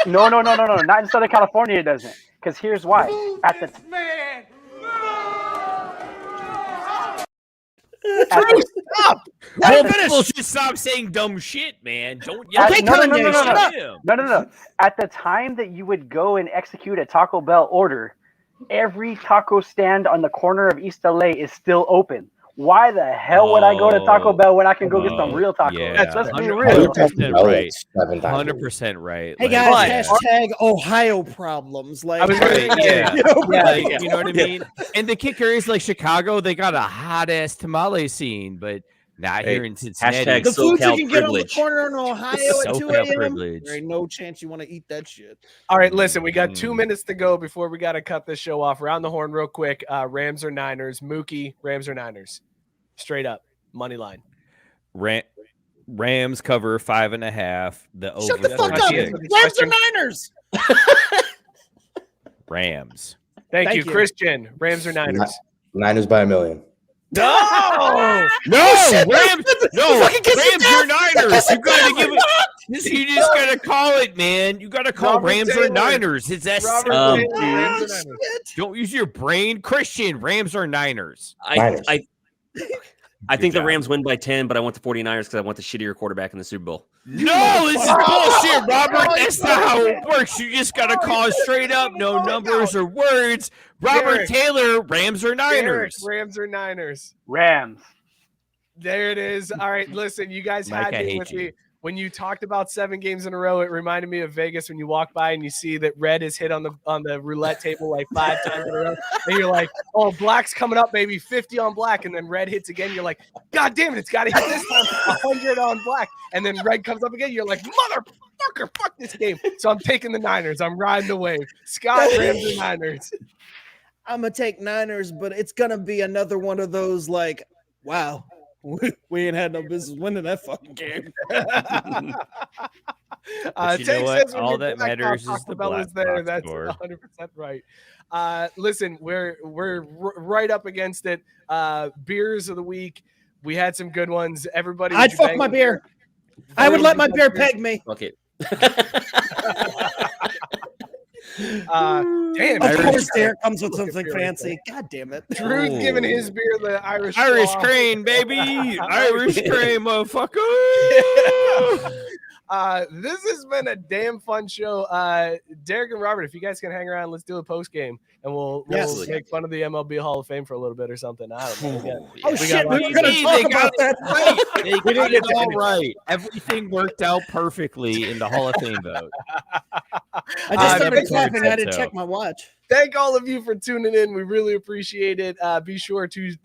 No. Not in Southern California. It doesn't. Because here's why. At the
Drew, stop.
Well, people should stop saying dumb shit, man. Don't yell.
Okay,
at
Kanye,
him.
shut up.
No. At the time that you would go and execute a Taco Bell order, every taco stand on the corner of East LA is still open. Why the hell would I go to Taco Bell when I can go get some real tacos?
Yeah.
Let's be
100%.
real.
100% right.
7 times.
100% right.
Hey
Like,
guys,
But-
hashtag Ohio problems. Like,
I was gonna
Right,
say,
yeah.
Yeah.
Like, you know what I mean? And the kicker is like Chicago, they got a hot ass tamale scene, but not
Hey,
here in Cincinnati.
hashtag
the food you
SoCal
can get on the
privilege.
corner in Ohio at 2
SoCal
a.m.
privilege.
There ain't no chance you want to eat that shit.
All right, listen, we got 2
Mm.
minutes to go before we got to cut this show off. Round the horn real quick. Rams or Niners? Mookie, Rams or Niners? Straight up, money line.
Rams cover 5.5. The over
Shut the fuck up.
46.
Rams or Niners?
Rams.
Thank
Thank
you,
you.
Christian. Rams or Niners?
Niners by 1 million.
No!
No, Rams. No,
fucking kiss
Rams
your
or Niners. You gotta give it. You just gotta call it, man. You gotta call
Robert
Rams or
Taylor.
Niners. It's that
Robert
simple.
Taylor, Rams or Niners?
Don't use your brain, Christian. Rams or Niners.
Niners.
I think the
job.
Rams win by 10, but I want the 49ers because I want the shittier quarterback in the Super Bowl.
No, this is bullshit, Robert. That's not how it works. You just gotta call it straight up. No numbers or words. Robert
Derek.
Taylor, Rams or
Derek,
Niners.
Rams or Niners?
Rams.
There it is. All right, listen, you guys
Mike,
had
I
me
hate
with
you.
me. when you talked about 7 games in a row, it reminded me of Vegas when you walk by and you see that red is hit on the roulette table like 5 times in a row. And you're like, oh, black's coming up, maybe 50 on black. And then red hits again. You're like, God damn it, it's got to hit this time, 100 on black. And then red comes up again. You're like, motherfucker, fuck this game. So I'm taking the Niners. I'm riding the wave. Scott Rams the Niners.
I'm going to take Niners, but it's going to be another one of those like, wow. We ain't had no business winning that fucking game.
You know what? All that matters is the black
there.
box
That's
score.
100% right. Listen, we're right up against it. Beers of the week. We had some good ones. Everybody,
I'd fuck my beer. I would let my beer peg me.
Fuck it.
Damn,
Of course, Derek comes with something fancy. God damn it.
Drew's giving his beer the Irish
crane, baby. Irish crane, motherfucker.
This has been a damn fun show. Derek and Robert, if you guys can hang around, let's do a post game and we'll make fun of the MLB Hall of Fame for a little bit or something. I don't know.
Shit, we were going to talk about that.
They got it all right. Everything worked out perfectly in the Hall of Fame vote.
I just started
never
clapping. I didn't
so.
check my watch.
Thank all of you for tuning in. We really appreciate it. Be sure to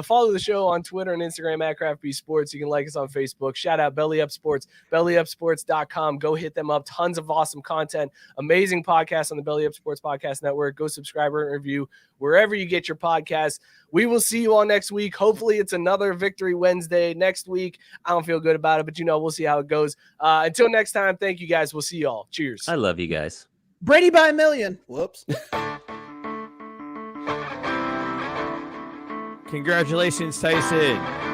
follow the show on Twitter and Instagram at Craft Beer Sports. You can like us on Facebook. Shout out Belly Up Sports, bellyupsports.com. Go hit them up. Tons of awesome content. Amazing podcast on the Belly Up Sports Podcast Network. Go subscribe or review wherever you get your podcasts. We will see you all next week. Hopefully it's another Victory Wednesday next week. I don't feel good about it, but we'll see how it goes. Until next time, thank you guys. We'll see you all. Cheers.
I love you guys.
Brady by a million. Whoops.
Congratulations, Tyson.